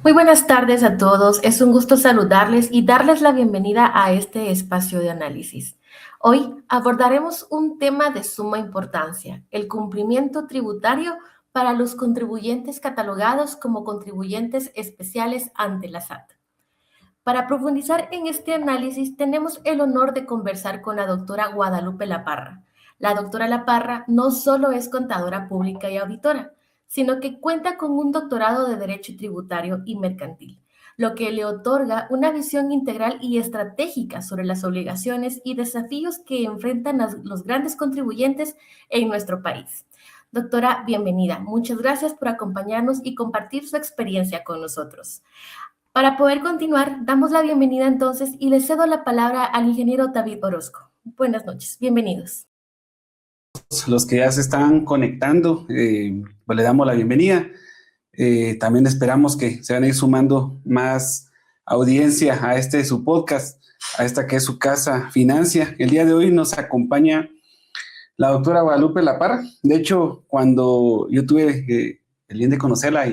Muy buenas tardes a todos. Es un gusto saludarles y darles la bienvenida a este espacio de análisis. Hoy abordaremos un tema de suma importancia, el cumplimiento tributario para los contribuyentes catalogados como contribuyentes especiales ante la SAT. Para profundizar en este análisis, tenemos el honor de conversar con la doctora Guadalupe Laparra. La doctora Laparra no solo es contadora pública y auditora, sino que cuenta con un doctorado de Derecho Tributario y Mercantil, lo que le otorga una visión integral y estratégica sobre las obligaciones y desafíos que enfrentan los grandes contribuyentes en nuestro país. Doctora, bienvenida. Muchas gracias por acompañarnos y compartir su experiencia con nosotros. Para poder continuar, damos la bienvenida entonces y le cedo la palabra al ingeniero David Orozco. Buenas noches, bienvenidos. Los que ya se están conectando, pues le damos la bienvenida. También esperamos que se van a ir sumando más audiencia a este su podcast, a esta que es su casa Financia. El día de hoy nos acompaña la doctora Guadalupe Laparra. De hecho, cuando yo tuve el bien de conocerla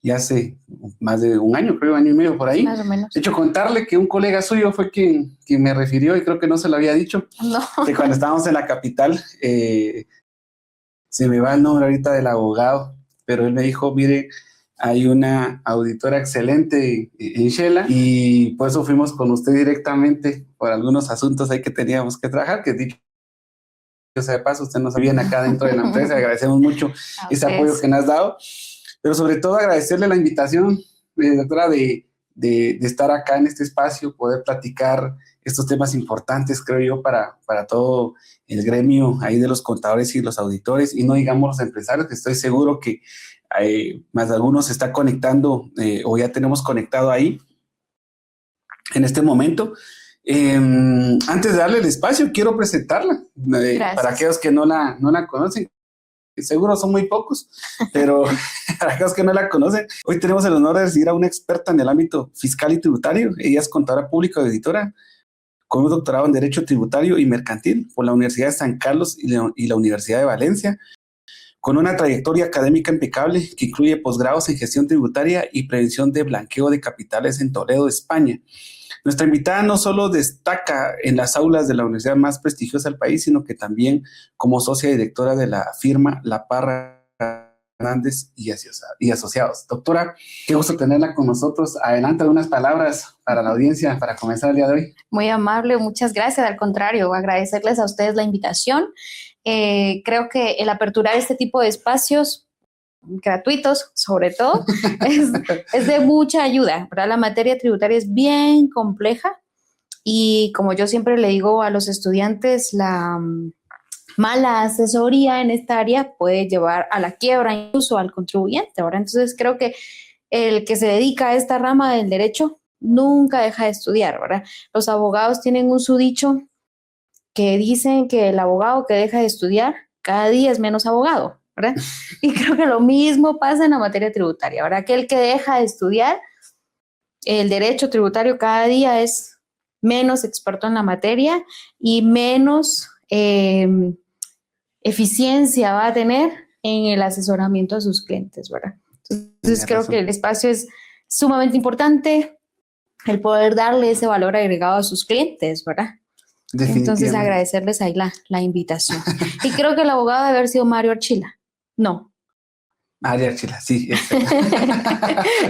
y hace más de un año, creo, año y medio por ahí. Más o menos. De hecho, contarle que un colega suyo fue quien me refirió, y creo que no se lo había dicho, que cuando estábamos en la capital, se me va el nombre ahorita del abogado, pero él me dijo, mire, hay una auditora excelente en Shela, y por eso fuimos con usted directamente por algunos asuntos ahí que teníamos que trabajar, que dicho sea de paso, usted nos viene acá dentro de la empresa, agradecemos mucho ese apoyo que nos has dado. Pero sobre todo agradecerle la invitación, doctora, de estar acá en este espacio, poder platicar estos temas importantes, creo yo, para todo el gremio ahí de los contadores y los auditores, y no digamos los empresarios, que estoy seguro que más de algunos se está conectando o ya tenemos conectado ahí en este momento. Antes de darle el espacio, quiero presentarla para aquellos que no la conocen. Seguro son muy pocos, pero para aquellos que no la conocen, hoy tenemos el honor de recibir a una experta en el ámbito fiscal y tributario. Ella es contadora pública y auditora, con un doctorado en Derecho Tributario y Mercantil por la Universidad de San Carlos y la Universidad de Valencia, con una trayectoria académica impecable que incluye posgrados en Gestión Tributaria y Prevención de Blanqueo de Capitales en Toledo, España. Nuestra invitada no solo destaca en las aulas de la universidad más prestigiosa del país, sino que también como socia directora de la firma Laparra Hernández y Asociados. Doctora, qué gusto tenerla con nosotros. Adelante algunas palabras para la audiencia para comenzar el día de hoy. Muy amable, muchas gracias. Al contrario, agradecerles a ustedes la invitación. Creo que el aperturar este tipo de espacios gratuitos, sobre todo, es de mucha ayuda, ¿verdad? La materia tributaria es bien compleja y como yo siempre le digo a los estudiantes, la mala asesoría en esta área puede llevar a la quiebra incluso al contribuyente, ¿verdad? Entonces creo que el que se dedica a esta rama del derecho nunca deja de estudiar, ¿verdad? Los abogados tienen un susdicho que dicen que el abogado que deja de estudiar cada día es menos abogado, ¿verdad? Y creo que lo mismo pasa en la materia tributaria, ¿verdad? Aquel que deja de estudiar el derecho tributario cada día es menos experto en la materia y menos eficiencia va a tener en el asesoramiento a sus clientes, ¿verdad? Entonces creo que el espacio es sumamente importante, el poder darle ese valor agregado a sus clientes, ¿verdad? Entonces agradecerles ahí la invitación. Y creo que el abogado debe haber sido Mario Archila. No. Mario Archila, sí.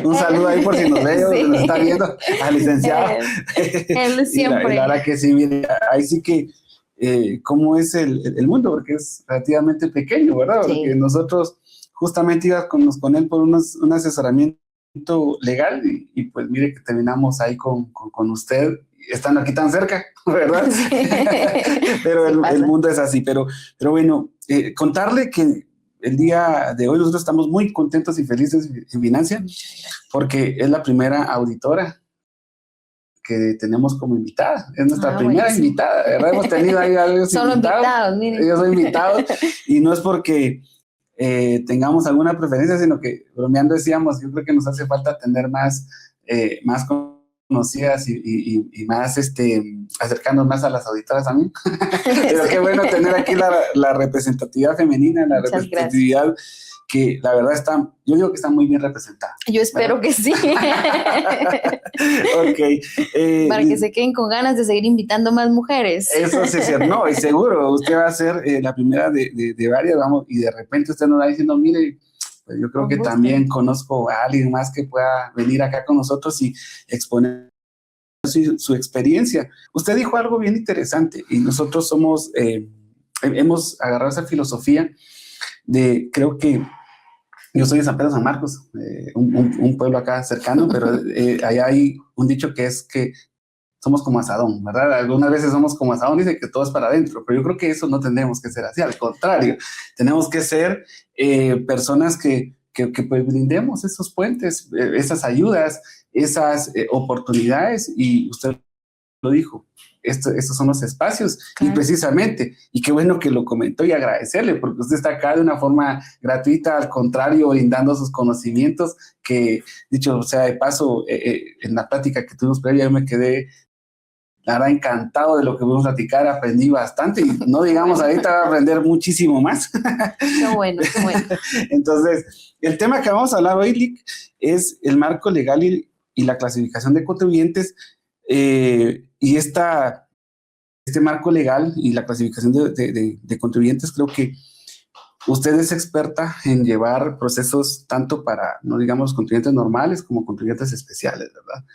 Un saludo ahí por si nos ve o sí. Nos está viendo al licenciado. Él siempre. Y la verdad que sí, mire, ahí sí que cómo es el mundo, porque es relativamente pequeño, ¿verdad? Sí. Porque nosotros justamente íbamos con él por un asesoramiento legal y pues mire que terminamos ahí con usted, estando aquí tan cerca, ¿verdad? Sí. Pero el mundo es así, pero bueno, contarle que el día de hoy nosotros estamos muy contentos y felices en Financia, porque es la primera auditora que tenemos como invitada, es nuestra primera invitada, ¿verdad? Hemos tenido ahí varios invitados, miren. Ellos son invitados, y no es porque tengamos alguna preferencia, sino que bromeando decíamos, yo creo que nos hace falta tener más conocidas y más acercarnos más a las auditoras también. Pero qué bueno tener aquí la representatividad femenina, la representatividad que la verdad yo digo que está muy bien representada. Yo espero, ¿verdad? Que sí. Ok. Para que se queden con ganas de seguir invitando más mujeres. Eso sí es cierto. No, y seguro, usted va a ser la primera de varias, vamos, y de repente usted nos va diciendo, mire, pues yo creo que también conozco a alguien más que pueda venir acá con nosotros y exponer su experiencia. Usted dijo algo bien interesante y nosotros hemos agarrado esa filosofía creo que yo soy de San Pedro San Marcos, un pueblo acá cercano, pero allá hay un dicho que es que somos como asadón, ¿verdad? Algunas veces somos como asadón, dice que todo es para adentro, pero yo creo que eso no tenemos que ser así, al contrario, tenemos que ser personas que pues brindemos esos puentes, esas ayudas, esas oportunidades, y usted lo dijo, estos son los espacios, claro. Y precisamente, y qué bueno que lo comentó y agradecerle, porque usted está acá de una forma gratuita, al contrario, brindando sus conocimientos, que dicho sea de paso, en la plática que tuvimos previa, yo me quedé, la verdad, encantado de lo que pudimos platicar, aprendí bastante, y no digamos ahorita voy a aprender muchísimo más. Qué bueno, qué bueno. Entonces, el tema que vamos a hablar hoy, Lic, es el marco legal y la clasificación de contribuyentes, y este marco legal y la clasificación de contribuyentes, creo que usted es experta en llevar procesos tanto para, no digamos, contribuyentes normales como contribuyentes especiales, ¿verdad?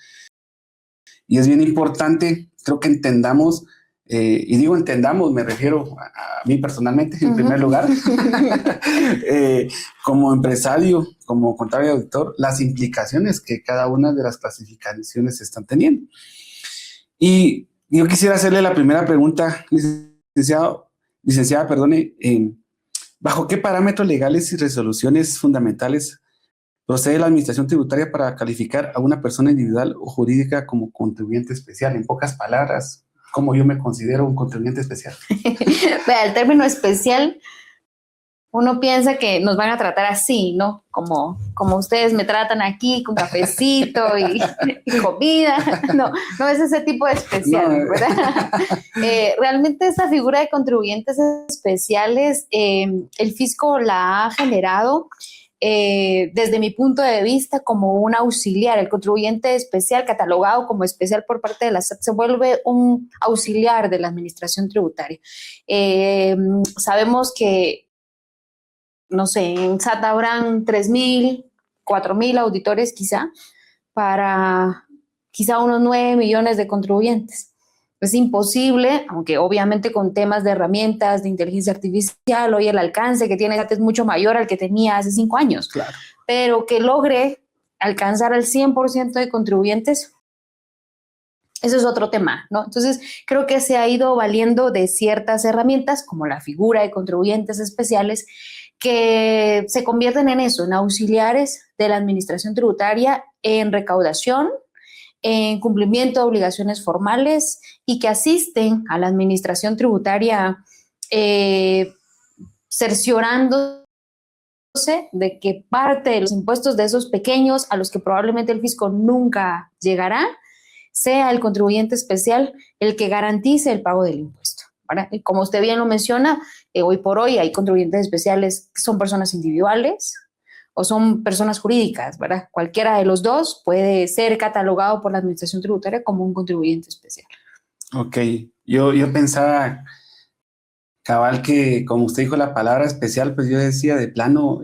Y es bien importante, creo que entendamos, y digo entendamos, me refiero a mí personalmente, en primer lugar, como empresario, como contable y auditor, las implicaciones que cada una de las clasificaciones están teniendo. Y yo quisiera hacerle la primera pregunta, licenciada, perdone, ¿bajo qué parámetros legales y resoluciones fundamentales procede la administración tributaria para calificar a una persona individual o jurídica como contribuyente especial? En pocas palabras, ¿cómo yo me considero un contribuyente especial? Vea, el término especial, uno piensa que nos van a tratar así, ¿no? Como ustedes me tratan aquí, con cafecito y comida. No es ese tipo de especial, no, ¿verdad? Realmente esta figura de contribuyentes especiales, el fisco la ha generado desde mi punto de vista como un auxiliar. El contribuyente especial, catalogado como especial por parte de la SAT, se vuelve un auxiliar de la administración tributaria. Sabemos que, no sé, en SAT habrán 3,000, 4,000 auditores quizá, para quizá unos 9 millones de contribuyentes. Es imposible, aunque obviamente con temas de herramientas, de inteligencia artificial, hoy el alcance que tiene SAT es mucho mayor al que tenía hace 5 años. Claro. Pero que logre alcanzar al 100% de contribuyentes, eso es otro tema, ¿no? Entonces, creo que se ha ido valiendo de ciertas herramientas, como la figura de contribuyentes especiales, que se convierten en eso, en auxiliares de la administración tributaria en recaudación, en cumplimiento de obligaciones formales y que asisten a la administración tributaria cerciorándose de que parte de los impuestos de esos pequeños a los que probablemente el fisco nunca llegará, sea el contribuyente especial el que garantice el pago del impuesto, ¿verdad? Y como usted bien lo menciona, hoy por hoy hay contribuyentes especiales que son personas individuales o son personas jurídicas, ¿verdad? Cualquiera de los dos puede ser catalogado por la administración tributaria como un contribuyente especial. Ok, yo pensaba, cabal, que como usted dijo la palabra especial, pues yo decía de plano,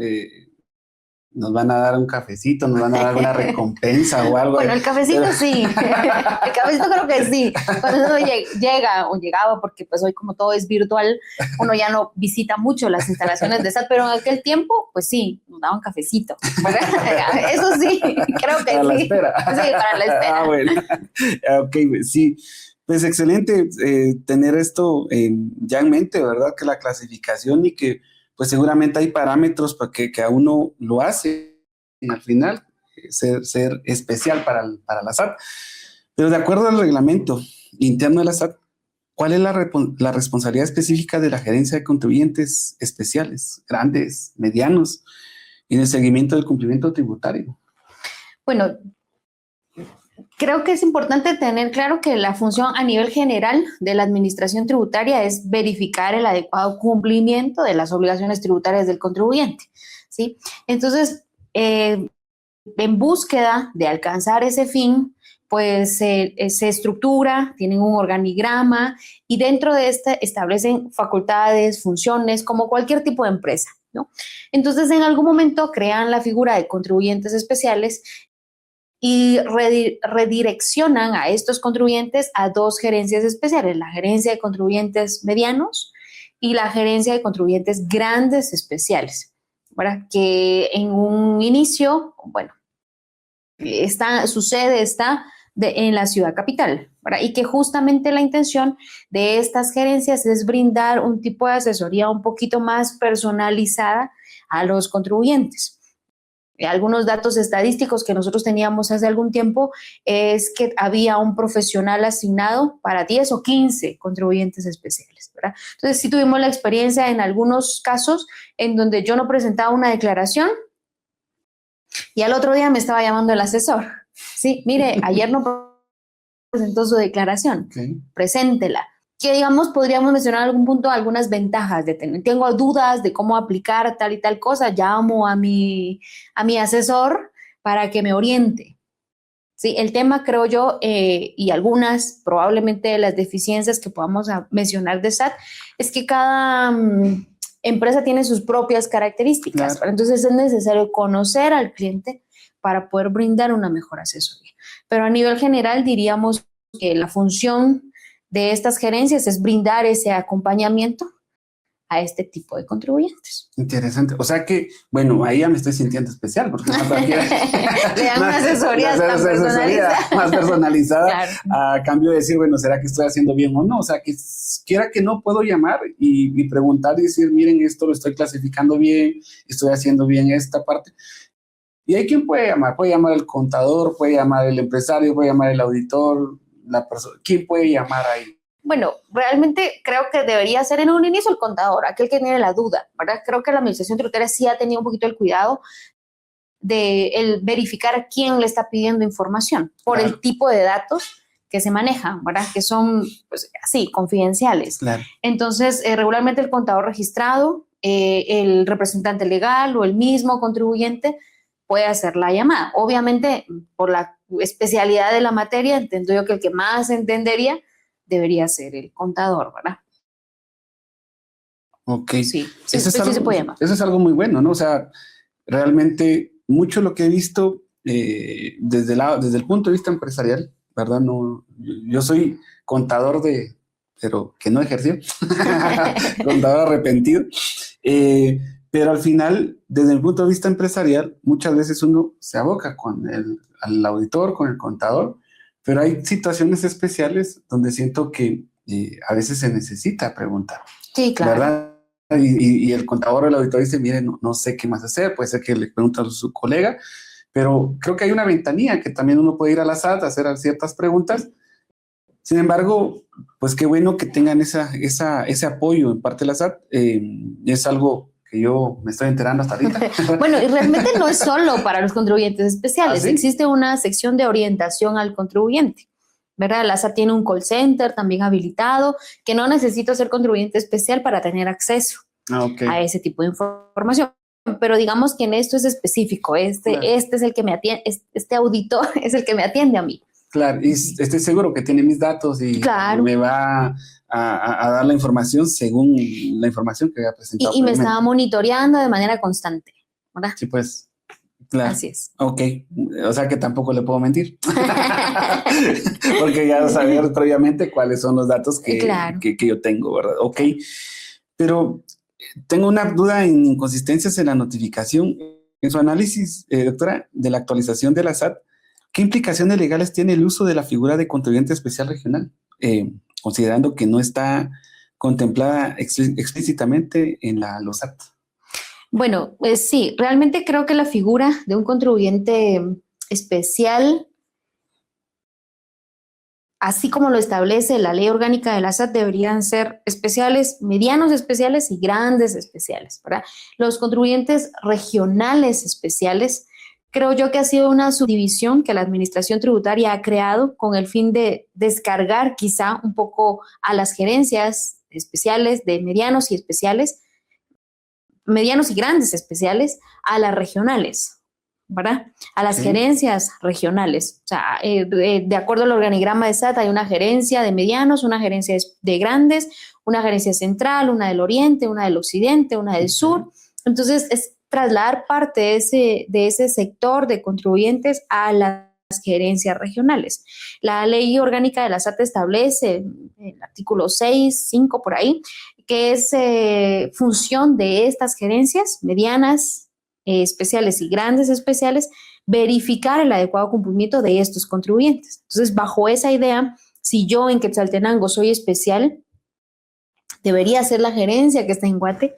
nos van a dar un cafecito, nos van a dar una recompensa o algo. Bueno, el cafecito sí, el cafecito creo que sí. Cuando uno llega o llegaba, porque pues hoy como todo es virtual, uno ya no visita mucho las instalaciones de SAT, pero en aquel tiempo, pues sí, nos daban cafecito, ¿verdad? Eso sí, creo que para sí. La espera. Sí, para la espera. Ah, bueno. Ok, sí. Pues excelente tener esto ya en mente, ¿verdad? Que la clasificación y que pues seguramente hay parámetros para que a uno lo hace al final ser especial para la SAT. Pero de acuerdo al reglamento interno de la SAT, ¿cuál es la responsabilidad específica de la gerencia de contribuyentes especiales, grandes, medianos, en el seguimiento del cumplimiento tributario? Bueno, creo que es importante tener claro que la función a nivel general de la administración tributaria es verificar el adecuado cumplimiento de las obligaciones tributarias del contribuyente, ¿sí? Entonces, en búsqueda de alcanzar ese fin, pues se estructura, tienen un organigrama y dentro de este establecen facultades, funciones, como cualquier tipo de empresa, ¿no? Entonces, en algún momento crean la figura de contribuyentes especiales y redireccionan a estos contribuyentes a dos gerencias especiales, la gerencia de contribuyentes medianos y la gerencia de contribuyentes grandes especiales, ¿verdad? Que en un inicio, bueno, su sede está en la ciudad capital, ¿verdad? Y que justamente la intención de estas gerencias es brindar un tipo de asesoría un poquito más personalizada a los contribuyentes. Algunos datos estadísticos que nosotros teníamos hace algún tiempo es que había un profesional asignado para 10 o 15 contribuyentes especiales, ¿verdad? Entonces, sí tuvimos la experiencia en algunos casos en donde yo no presentaba una declaración y al otro día me estaba llamando el asesor. Sí, mire, ayer no presentó su declaración, okay, preséntela. Que digamos, podríamos mencionar algún punto, algunas ventajas de tener. Tengo dudas de cómo aplicar tal y tal cosa, llamo a mi asesor para que me oriente. Sí, el tema, creo yo, y algunas probablemente de las deficiencias que podamos mencionar de SAT, es que cada empresa tiene sus propias características. Claro. Entonces es necesario conocer al cliente para poder brindar una mejor asesoría. Pero a nivel general diríamos que la función de estas gerencias es brindar ese acompañamiento a este tipo de contribuyentes. Interesante. O sea que, bueno, ahí ya me estoy sintiendo especial, porque no cualquiera le dan una asesoría más personalizada, claro, a cambio de decir, bueno, ¿será que estoy haciendo bien o no? O sea, que quiera que no, puedo llamar y preguntar y decir, miren, esto lo estoy clasificando bien, estoy haciendo bien esta parte. ¿Y hay quién puede llamar? Puede llamar el contador, puede llamar el empresario, puede llamar el auditor, la persona. ¿Quién puede llamar ahí? Bueno, realmente creo que debería ser en un inicio el contador, aquel que tiene la duda, ¿verdad? Creo que la administración tributaria sí ha tenido un poquito el cuidado de el verificar a quién le está pidiendo información por claro, el tipo de datos que se manejan, ¿verdad? Que son, pues, así, confidenciales. Claro. Entonces, regularmente el contador registrado, el representante legal o el mismo contribuyente puede hacer la llamada. Obviamente, por la especialidad de la materia, entiendo yo que el que más entendería debería ser el contador, ¿verdad? Ok. Sí, se puede llamar. Eso es algo muy bueno, ¿no? O sea, realmente mucho lo que he visto desde el punto de vista empresarial, ¿verdad? No, yo soy contador pero que no ejerció, contador arrepentido, pero al final, desde el punto de vista empresarial, muchas veces uno se aboca al auditor, con el contador, pero hay situaciones especiales donde siento que a veces se necesita preguntar. Sí, claro. ¿Verdad? Y el contador o el auditor dice, mire, no sé qué más hacer, puede ser que le pregunte a su colega, pero creo que hay una ventanilla que también uno puede ir a la SAT a hacer ciertas preguntas. Sin embargo, pues qué bueno que tengan ese apoyo en parte de la SAT. Es algo que yo me estoy enterando hasta ahorita. Bueno, y realmente no es solo para los contribuyentes especiales. ¿Ah, sí? Existe una sección de orientación al contribuyente, ¿verdad? La SAT tiene un call center también habilitado, que no necesita ser contribuyente especial para tener acceso a ese tipo de información. Pero digamos que en esto es específico. Claro. Este es el que me atiende, este auditor es el que me atiende a mí. Claro, y estoy seguro que tiene mis datos y claro, me va a dar la información según la información que había presentado. Y me estaba monitoreando de manera constante, ¿verdad? Sí, pues, claro. Así es. Ok, o sea que tampoco le puedo mentir. Porque ya saber previamente cuáles son los datos claro, que yo tengo, ¿verdad? Ok, pero tengo una duda en inconsistencias en la notificación. En su análisis, doctora, de la actualización de la SAT, ¿qué implicaciones legales tiene el uso de la figura de contribuyente especial regional? Considerando que no está contemplada explícitamente en la LOSAT. Bueno, sí, realmente creo que la figura de un contribuyente especial, así como lo establece la ley orgánica de la SAT, deberían ser especiales, medianos especiales y grandes especiales, ¿verdad? Los contribuyentes regionales especiales creo yo que ha sido una subdivisión que la Administración Tributaria ha creado con el fin de descargar quizá un poco a las gerencias especiales de medianos y especiales, medianos y grandes especiales, a las regionales, ¿verdad? A las gerencias regionales. O sea, de acuerdo al organigrama de SAT, hay una gerencia de medianos, una gerencia de grandes, una gerencia central, una del oriente, una del occidente, una del sur. Entonces, es trasladar parte de ese sector de contribuyentes a las gerencias regionales. La ley orgánica de la SAT establece, el artículo 6, 5 por ahí, que es función de estas gerencias medianas, especiales y grandes especiales, verificar el adecuado cumplimiento de estos contribuyentes. Entonces, bajo esa idea, si yo en Quetzaltenango soy especial, debería ser la gerencia que está en Guate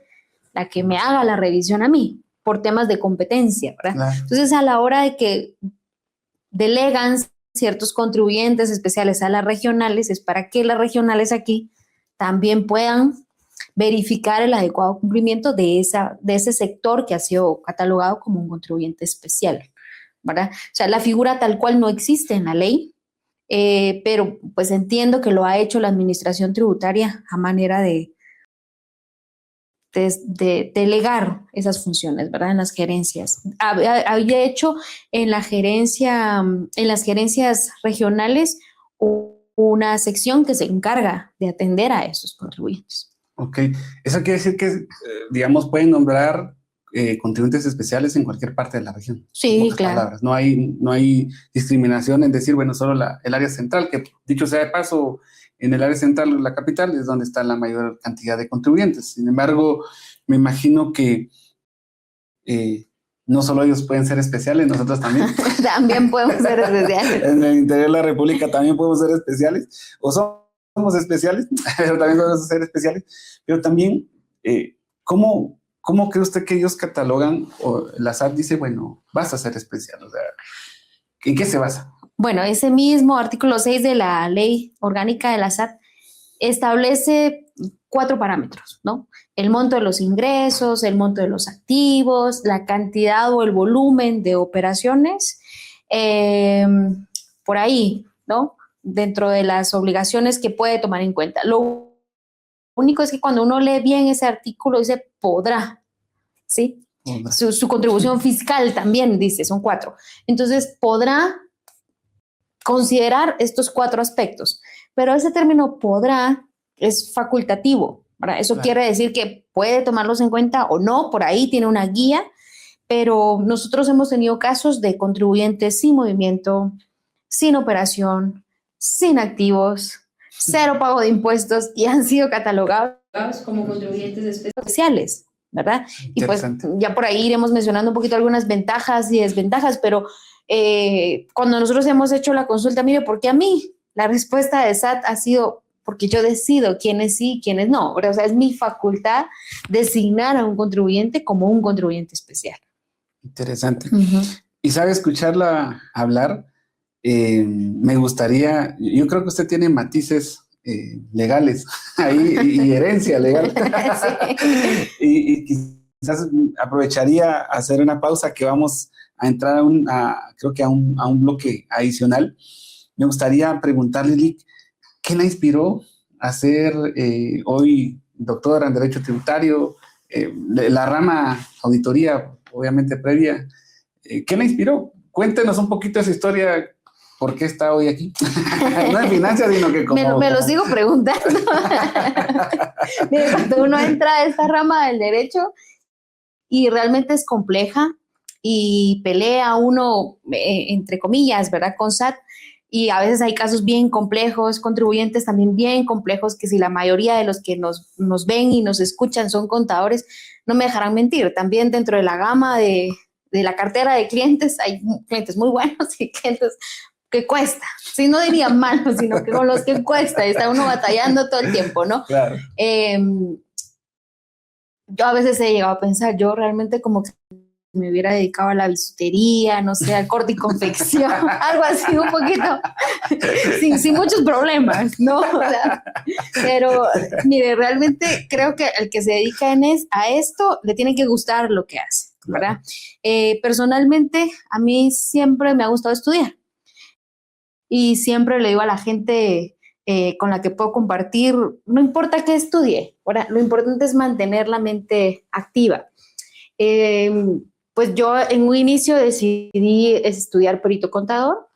la que me haga la revisión a mí, por temas de competencia, ¿verdad? Claro. Entonces, a la hora de que delegan ciertos contribuyentes especiales a las regionales, es para que las regionales aquí también puedan verificar el adecuado cumplimiento de ese sector que ha sido catalogado como un contribuyente especial, ¿verdad? O sea, la figura tal cual no existe en la ley, pero pues entiendo que lo ha hecho la Administración Tributaria a manera de delegar esas funciones, ¿verdad? En las gerencias. Había hecho en las gerencias regionales una sección que se encarga de atender a esos contribuyentes. Ok, eso quiere decir que, digamos, pueden nombrar contribuyentes especiales en cualquier parte de la región. Sí, claro. Palabras. No hay discriminación en decir, bueno, solo el área central, que dicho sea de paso, en el área central, la capital, es donde está la mayor cantidad de contribuyentes. Sin embargo, me imagino que no solo ellos pueden ser especiales, nosotros también. También podemos ser especiales. En el interior de la República también podemos ser especiales, o somos especiales, pero también podemos ser especiales. Pero también, ¿cómo cree usted que ellos catalogan, o la SAT dice, bueno, vas a ser especial? O sea, ¿en qué se basa? Bueno, ese mismo artículo 6 de la ley orgánica de la SAT establece 4 parámetros, ¿no? El monto de los ingresos, el monto de los activos, la cantidad o el volumen de operaciones, por ahí, ¿no? Dentro de las obligaciones que puede tomar en cuenta. Lo único es que cuando uno lee bien ese artículo dice podrá, ¿sí? Su contribución fiscal también dice, son 4. Entonces, podrá considerar estos 4 aspectos, pero ese término podrá es facultativo, ¿verdad? Eso quiere decir que puede tomarlos en cuenta o no, por ahí tiene una guía, pero nosotros hemos tenido casos de contribuyentes sin movimiento, sin operación, sin activos, 0 pago de impuestos y han sido catalogados como contribuyentes especiales, ¿verdad? Y pues ya por ahí iremos mencionando un poquito algunas ventajas y desventajas, pero cuando nosotros hemos hecho la consulta, mire, ¿por qué a mí? La respuesta de SAT ha sido porque yo decido quiénes sí y quiénes no. O sea, es mi facultad designar a un contribuyente como un contribuyente especial. Interesante. Y sabe escucharla hablar, me gustaría, yo creo que usted tiene matices legales ahí y herencia legal. Sí. y quizás aprovecharía hacer una pausa que vamos a entrar creo que a un bloque adicional. Me gustaría preguntarle, Lic, ¿qué la inspiró a ser hoy doctora en Derecho Tributario, la rama auditoría, obviamente previa? ¿Qué la inspiró? Cuéntenos un poquito esa historia. ¿Por qué está hoy aquí? No en finanzas, sino que como... Me lo sigo preguntando. Mire, cuando uno entra a esta rama del derecho y realmente es compleja y pelea uno, entre comillas, ¿verdad? Con SAT, y a veces hay casos bien complejos, contribuyentes también bien complejos, que si la mayoría de los que nos ven y nos escuchan son contadores, no me dejarán mentir. También dentro de la gama de la cartera de clientes hay clientes muy buenos y clientes que cuesta, sí, no diría malos, sino que con los que cuesta, está uno batallando todo el tiempo, ¿no? Claro. Yo a veces he llegado a pensar, yo realmente como que me hubiera dedicado a la bisutería, no sé, al corte y confección, algo así un poquito, sin muchos problemas, ¿no? O sea, pero, mire, realmente creo que el que se dedica a esto le tiene que gustar lo que hace. ¿verdad? Personalmente, a mí siempre me ha gustado estudiar y siempre le digo a la gente con la que puedo compartir, no importa qué estudie, ¿verdad? Lo importante es mantener la mente activa. Pues yo en un inicio decidí estudiar perito contador.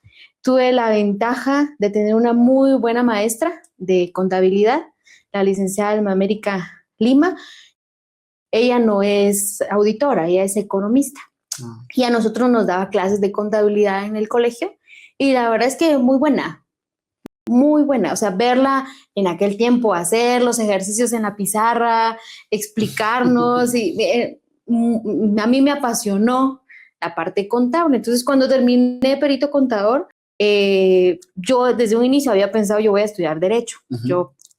Tuve la ventaja de tener una muy buena maestra de contabilidad, la licenciada Alma América Lima. Ella no es auditora, ella es economista. Y a nosotros nos daba clases de contabilidad en el colegio y la verdad es que muy buena. Muy buena, o sea, verla en aquel tiempo, hacer los ejercicios en la pizarra, explicarnos, y a mí me apasionó la parte contable. Entonces, cuando terminé perito contador, yo desde un inicio había pensado, yo voy a estudiar Derecho.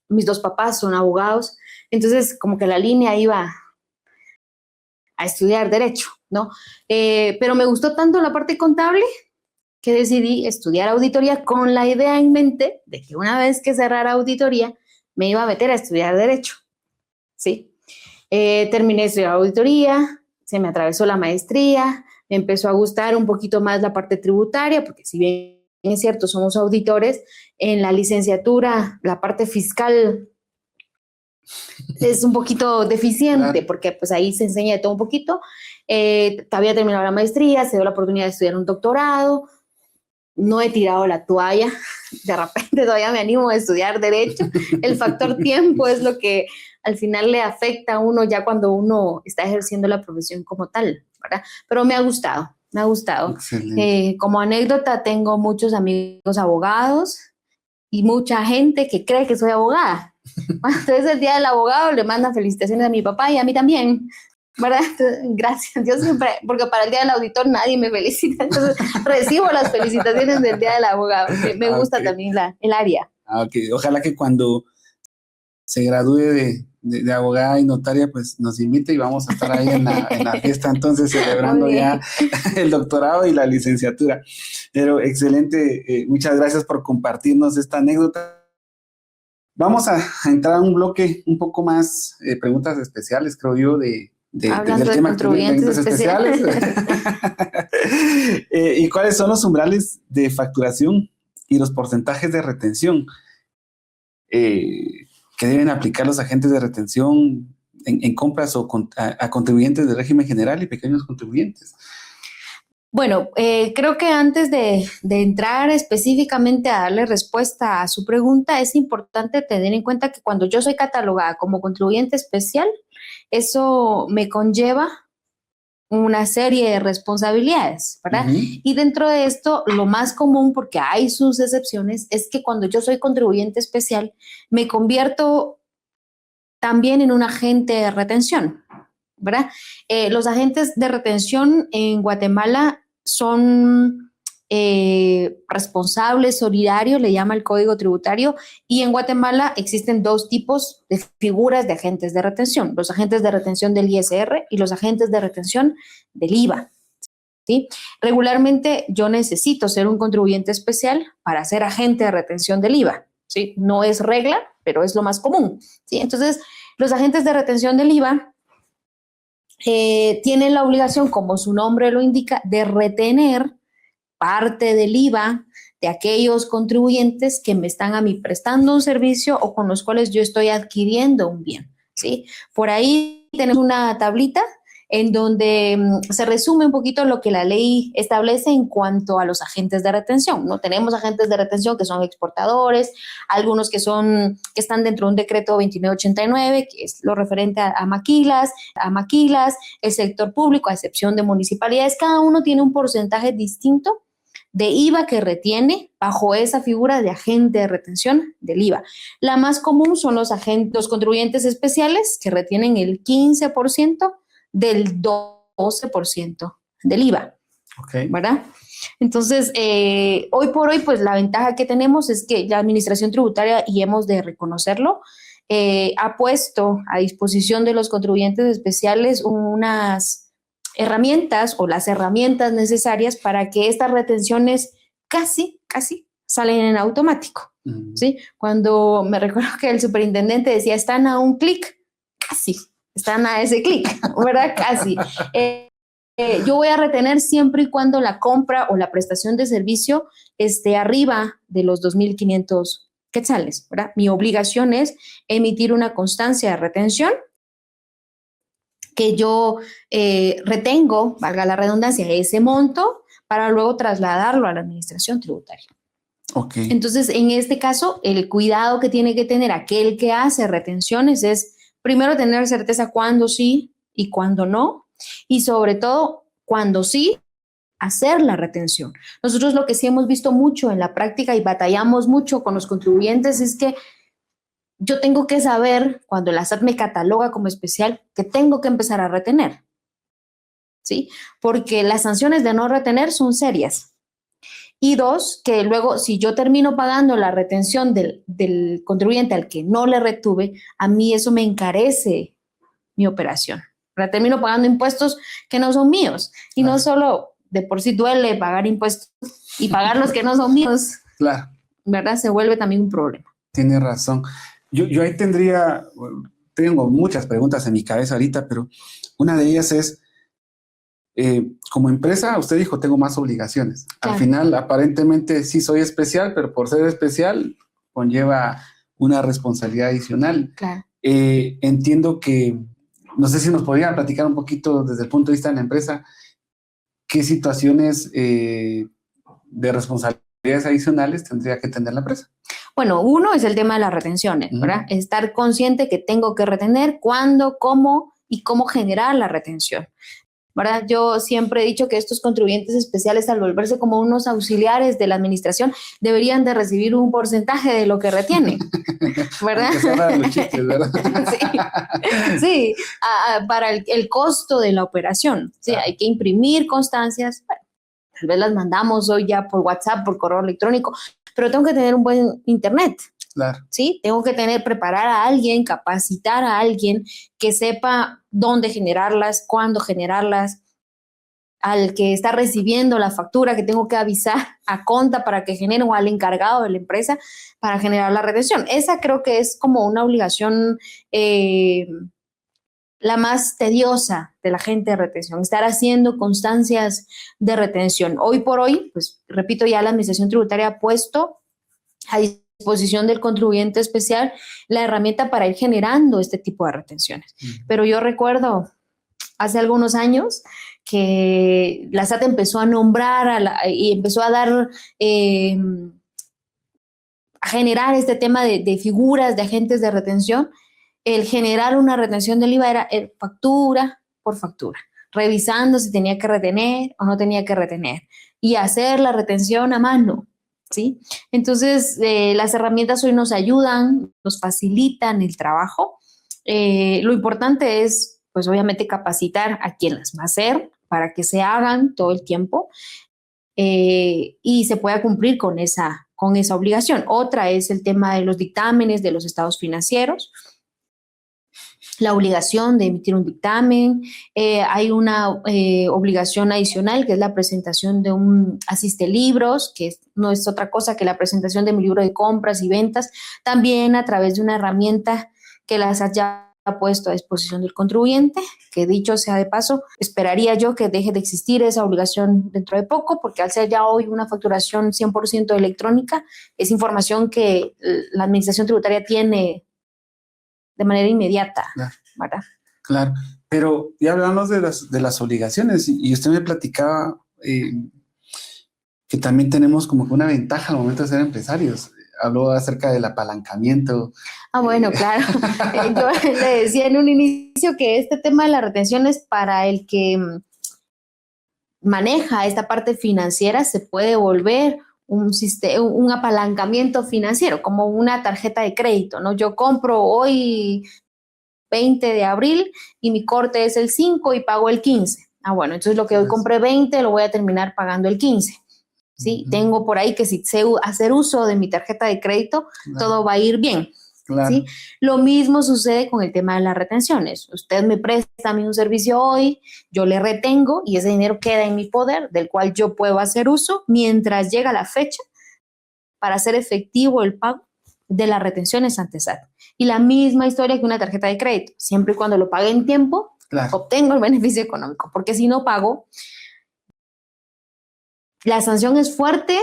Mis dos papás son abogados, entonces como que la línea iba a estudiar Derecho, ¿no? Pero me gustó tanto la parte contable que decidí estudiar auditoría con la idea en mente de que una vez que cerrara auditoría me iba a meter a estudiar Derecho, ¿sí? Terminé de estudiar auditoría, se me atravesó la maestría, me empezó a gustar un poquito más la parte tributaria, porque si bien es cierto, somos auditores, en la licenciatura la parte fiscal es un poquito deficiente, claro, porque pues ahí se enseña de todo un poquito. Había terminado la maestría, se dio la oportunidad de estudiar un doctorado. No he tirado la toalla, de repente todavía me animo a estudiar Derecho. El factor tiempo es lo que al final le afecta a uno ya cuando uno está ejerciendo la profesión como tal, ¿verdad? Pero me ha gustado, me ha gustado. Como anécdota, tengo muchos amigos abogados y mucha gente que cree que soy abogada. Entonces el día del abogado le mandan felicitaciones a mi papá y a mí también, ¿verdad? Entonces, gracias. Yo siempre, porque para el día del auditor nadie me felicita, entonces recibo las felicitaciones del día del abogado. Me gusta también el área. Okay. Ojalá que cuando se gradúe de abogada y notaria, pues nos invite y vamos a estar ahí en la fiesta, entonces celebrando ya el doctorado y la licenciatura. Pero excelente, muchas gracias por compartirnos esta anécdota. Vamos a entrar a un bloque un poco más, preguntas especiales, creo yo, del tema contribuyentes especiales. ¿Y cuáles son los umbrales de facturación y los porcentajes de retención que deben aplicar los agentes de retención en compras o a contribuyentes de régimen general y pequeños contribuyentes? Bueno, creo que antes de entrar específicamente a darle respuesta a su pregunta, es importante tener en cuenta que cuando yo soy catalogada como contribuyente especial, eso me conlleva una serie de responsabilidades, ¿verdad? Y dentro de esto, lo más común, porque hay sus excepciones, es que cuando yo soy contribuyente especial, me convierto también en un agente de retención, ¿verdad? Los agentes de retención en Guatemala son responsables, solidarios, le llama el Código Tributario, y en Guatemala existen dos tipos de figuras de agentes de retención, los agentes de retención del ISR y los agentes de retención del IVA. ¿Sí? Regularmente yo necesito ser un contribuyente especial para ser agente de retención del IVA, ¿sí? No es regla, pero es lo más común, ¿sí? Entonces, los agentes de retención del IVA tienen la obligación, como su nombre lo indica, de retener parte del IVA de aquellos contribuyentes que me están a mí prestando un servicio o con los cuales yo estoy adquiriendo un bien, ¿sí? Por ahí tenemos una tablita en donde se resume un poquito lo que la ley establece en cuanto a los agentes de retención, ¿no? Tenemos agentes de retención que son exportadores, algunos que están dentro de un decreto 2989, que es lo referente a maquilas, el sector público, a excepción de municipalidades. Cada uno tiene un porcentaje distinto de IVA que retiene bajo esa figura de agente de retención del IVA. La más común son los contribuyentes especiales, que retienen el 15% del 12% del IVA, ¿verdad? Entonces, hoy por hoy, pues la ventaja que tenemos es que la Administración Tributaria, y hemos de reconocerlo, ha puesto a disposición de los contribuyentes especiales unas herramientas o las herramientas necesarias para que estas retenciones casi salen en automático, ¿sí? Cuando me recuerdo que el superintendente decía, están a un clic, casi están a ese clic, ¿verdad? Casi. yo voy a retener siempre y cuando la compra o la prestación de servicio esté arriba de los 2.500 quetzales, ¿verdad? Mi obligación es emitir una constancia de retención que yo retengo, valga la redundancia, ese monto para luego trasladarlo a la administración tributaria. Okay. Entonces, en este caso, el cuidado que tiene que tener aquel que hace retenciones es primero tener certeza cuándo sí y cuándo no, y sobre todo, cuándo sí, hacer la retención. Nosotros lo que sí hemos visto mucho en la práctica y batallamos mucho con los contribuyentes es que yo tengo que saber, cuando la SAT me cataloga como especial, que tengo que empezar a retener, ¿sí? Porque las sanciones de no retener son serias. Y dos, que luego si yo termino pagando la retención del contribuyente al que no le retuve, a mí eso me encarece mi operación. Pero termino pagando impuestos que no son míos. Y no solo de por sí duele pagar impuestos y pagar los que no son míos. Claro. ¿Verdad? Se vuelve también un problema. Tiene razón. Yo ahí tengo muchas preguntas en mi cabeza ahorita, pero una de ellas es, como empresa, usted dijo, tengo más obligaciones. Claro. Al final, aparentemente sí soy especial, pero por ser especial conlleva una responsabilidad adicional. Claro. Entiendo que, no sé si nos podrían platicar un poquito desde el punto de vista de la empresa, qué situaciones de responsabilidades adicionales tendría que tener la empresa. Bueno, uno es el tema de las retenciones, ¿verdad? Estar consciente que tengo que retener, cuándo, cómo y cómo generar la retención, ¿verdad? Yo siempre he dicho que estos contribuyentes especiales, al volverse como unos auxiliares de la administración, deberían de recibir un porcentaje de lo que retienen, ¿verdad? ¿Verdad? Sí, para el costo de la operación. Sí, hay que imprimir constancias. Bueno, tal vez las mandamos hoy ya por WhatsApp, por correo electrónico, pero tengo que tener un buen internet. Claro. ¿Sí? Tengo que preparar a alguien, capacitar a alguien que sepa dónde generarlas, cuándo generarlas, al que está recibiendo la factura, que tengo que avisar a Conta para que genere, o al encargado de la empresa para generar la retención. Esa creo que es como una obligación la más tediosa de la gente de retención, estar haciendo constancias de retención. Hoy por hoy, pues repito, ya la Administración Tributaria ha puesto a disposición del contribuyente especial la herramienta para ir generando este tipo de retenciones. Pero yo recuerdo hace algunos años que la SAT empezó a nombrar y empezó a dar, a generar este tema de figuras de agentes de retención. El generar una retención del IVA era factura por factura, revisando si tenía que retener o no tenía que retener y hacer la retención a mano, ¿sí? Entonces, las herramientas hoy nos ayudan, nos facilitan el trabajo. Lo importante es, pues obviamente, capacitar a quien las va a hacer para que se hagan todo el tiempo y se pueda cumplir con esa obligación. Otra es el tema de los dictámenes de los estados financieros. La obligación de emitir un dictamen, hay una obligación adicional que es la presentación de un asistelibros, que no es otra cosa que la presentación de mi libro de compras y ventas, también a través de una herramienta que la SAT ya ha puesto a disposición del contribuyente, que dicho sea de paso, esperaría yo que deje de existir esa obligación dentro de poco, porque al ser ya hoy una facturación 100% electrónica, es información que la Administración Tributaria tiene de manera inmediata, claro. ¿Verdad? Claro, pero ya hablamos de las obligaciones y usted me platicaba que también tenemos como que una ventaja al momento de ser empresarios. Habló acerca del apalancamiento. Bueno, claro. Yo le decía en un inicio que este tema de la retención es para el que maneja esta parte financiera, se puede volver un apalancamiento financiero, como una tarjeta de crédito, ¿no? Yo compro hoy 20 de abril y mi corte es el 5 y pago el 15. Bueno, entonces lo que hoy compré 20 lo voy a terminar pagando el 15. ¿Sí? Tengo por ahí que si sé hacer uso de mi tarjeta de crédito, todo va a ir bien. Claro. ¿Sí? Lo mismo sucede con el tema de las retenciones. Usted me presta a mí un servicio hoy, yo le retengo y ese dinero queda en mi poder, del cual yo puedo hacer uso mientras llega la fecha para hacer efectivo el pago de las retenciones ante SAT. Y la misma historia que una tarjeta de crédito. Siempre y cuando lo pague en tiempo, Claro. obtengo el beneficio económico, porque si no pago, la sanción es fuerte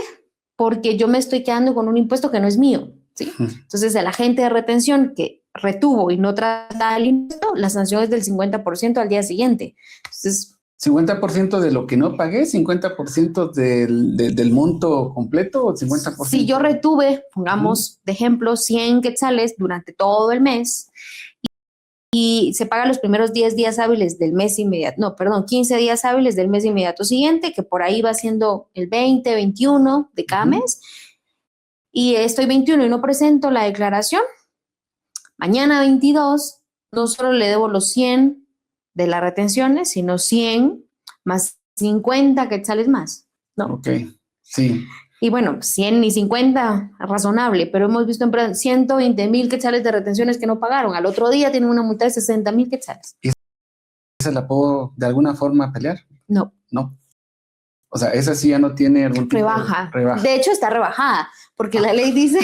porque yo me estoy quedando con un impuesto que no es mío, ¿sí? Entonces, el agente de retención que retuvo y no trata el impuesto, la sanción es del 50% al día siguiente. Entonces, 50% de lo que no pagué, 50% del monto completo o 50%. si yo retuve, pongamos de ejemplo, 100 quetzales durante todo el mes y se paga los primeros 10 días hábiles del mes inmediato, no, perdón, 15 días hábiles del mes inmediato siguiente, que por ahí va siendo el 20, 21 de cada mes, y estoy 21 y no presento la declaración, mañana 22 no solo le debo los 100 de las retenciones, sino 100 más 50 quetzales más, ¿no? Ok, sí. Y bueno, 100 y 50, razonable, pero hemos visto empresas 120,000 quetzales de retenciones que no pagaron. Al otro día tienen una multa de 60,000 quetzales. ¿Y esa la puedo de alguna forma pelear? No. No. O sea, esa sí ya no tiene algún tipo rebaja. de rebaja. De hecho, está rebajada, porque la ley dice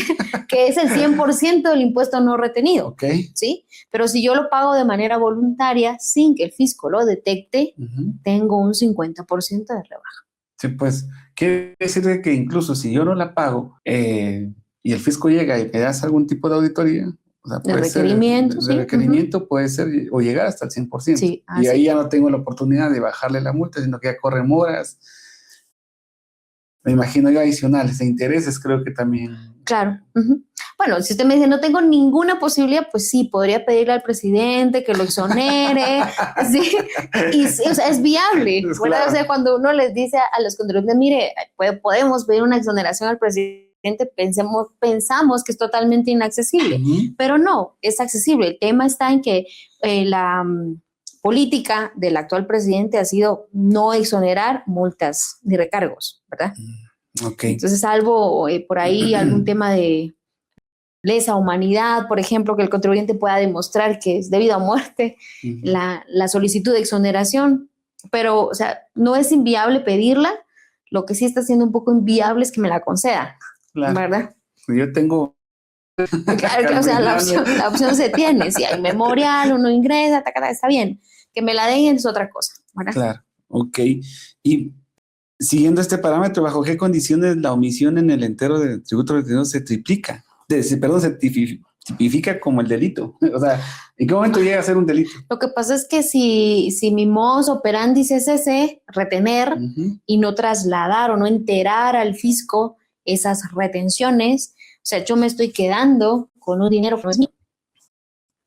que es el 100% del impuesto no retenido. Ok. ¿Sí? Pero si yo lo pago de manera voluntaria, sin que el fisco lo detecte, tengo un 50% de rebaja. Sí, pues quiere decir que incluso si yo no la pago y el fisco llega y me das algún tipo de auditoría, o sea, puede requerimiento, ser, de requerimiento puede ser o llegar hasta el 100%. Sí, y ahí ya no tengo la oportunidad de bajarle la multa, sino que ya corren moras. Me imagino yo adicionales de intereses, creo que también. Claro. Bueno, si usted me dice no tengo ninguna posibilidad, pues sí, podría pedirle al presidente que lo exonere. Sí, y o sea, es viable. Pues Bueno, claro. o sea, cuando uno les dice a los contribuyentes, mire, podemos pedir una exoneración al presidente, pensamos que es totalmente inaccesible, pero no, es accesible. El tema está en que la política del actual presidente ha sido no exonerar multas ni recargos, ¿verdad? Ok. Entonces, salvo por ahí algún tema de lesa humanidad, por ejemplo, que el contribuyente pueda demostrar que es debido a muerte la solicitud de exoneración, pero, o sea, no es inviable pedirla, lo que sí está siendo un poco inviable es que me la conceda, claro. ¿Verdad? Yo tengo... Claro, o sea, la opción se tiene, si hay memorial, uno ingresa, está bien, que me la den es otra cosa, ¿verdad? Claro, ok. Y siguiendo este parámetro, ¿bajo qué condiciones la omisión en el entero de tributo retenido se triplica? Se tipifica como el delito. O sea, ¿en qué momento llega a ser un delito? Lo que pasa es que si mi modus operandi es ese, retener y no trasladar o no enterar al fisco esas retenciones, o sea, yo me estoy quedando con un dinero que no es mío.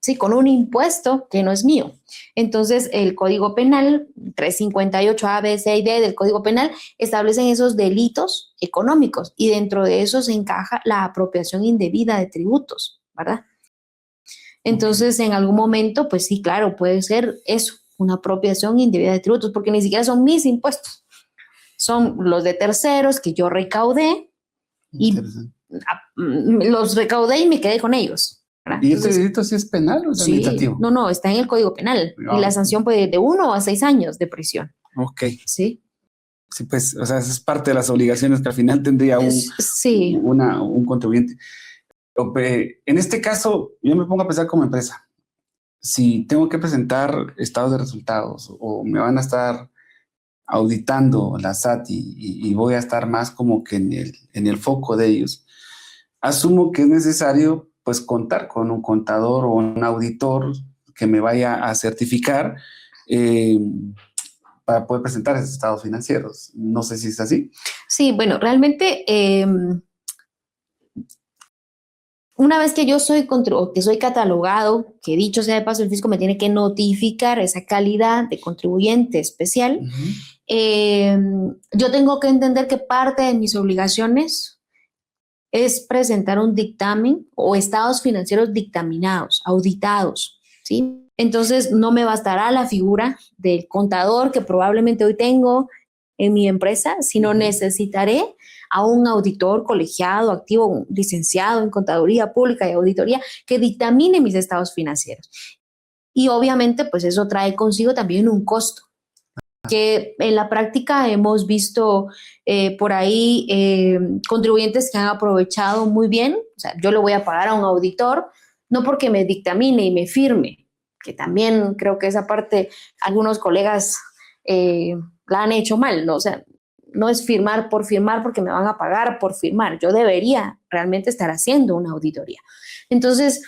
Sí, con un impuesto que no es mío. Entonces, el Código Penal, 358 A, B, C y D del Código Penal, establecen esos delitos económicos y dentro de eso se encaja la apropiación indebida de tributos, ¿verdad? Entonces, en algún momento, pues sí, claro, puede ser eso, una apropiación indebida de tributos, porque ni siquiera son mis impuestos, son los de terceros que yo recaudé y los recaudé y me quedé con ellos. ¿Y este delito sí es penal o es administrativo? No, está en el Código Penal y la sanción puede ir de 1 a 6 años de prisión. Ok. Sí. Sí, pues, o sea, es parte de las obligaciones que al final tendría un contribuyente. En este caso, yo me pongo a pensar como empresa. Si tengo que presentar estados de resultados o me van a estar auditando la SAT y voy a estar más como que en el foco de ellos, asumo que es necesario pues contar con un contador o un auditor que me vaya a certificar para poder presentar esos estados financieros. No sé si es así. Sí, bueno, realmente una vez que yo soy catalogado, que dicho sea de paso, el fisco me tiene que notificar esa calidad de contribuyente especial, yo tengo que entender que parte de mis obligaciones es presentar un dictamen o estados financieros dictaminados, auditados, ¿sí? Entonces, no me bastará la figura del contador que probablemente hoy tengo en mi empresa, sino necesitaré a un auditor colegiado, activo, un licenciado en contaduría pública y auditoría que dictamine mis estados financieros. Y obviamente, pues eso trae consigo también un costo, que en la práctica hemos visto por ahí contribuyentes que han aprovechado muy bien. O sea, yo le voy a pagar a un auditor, no porque me dictamine y me firme, que también creo que esa parte algunos colegas la han hecho mal, ¿no? O sea, no es firmar porque me van a pagar por firmar. Yo debería realmente estar haciendo una auditoría. Entonces,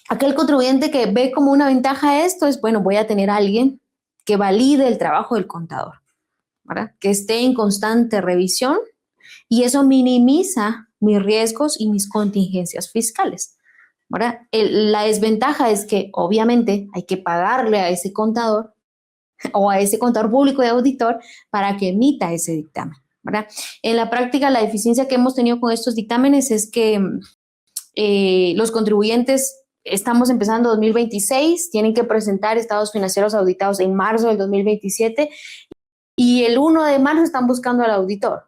aquel contribuyente que ve como una ventaja esto es, bueno, voy a tener a alguien que valide el trabajo del contador, ¿verdad? Que esté en constante revisión y eso minimiza mis riesgos y mis contingencias fiscales, ¿verdad? La desventaja es que obviamente hay que pagarle a ese contador o a ese contador público y auditor para que emita ese dictamen, ¿verdad? En la práctica, la deficiencia que hemos tenido con estos dictámenes es que los contribuyentes, estamos empezando 2026, tienen que presentar estados financieros auditados en marzo del 2027 y el 1 de marzo están buscando al auditor.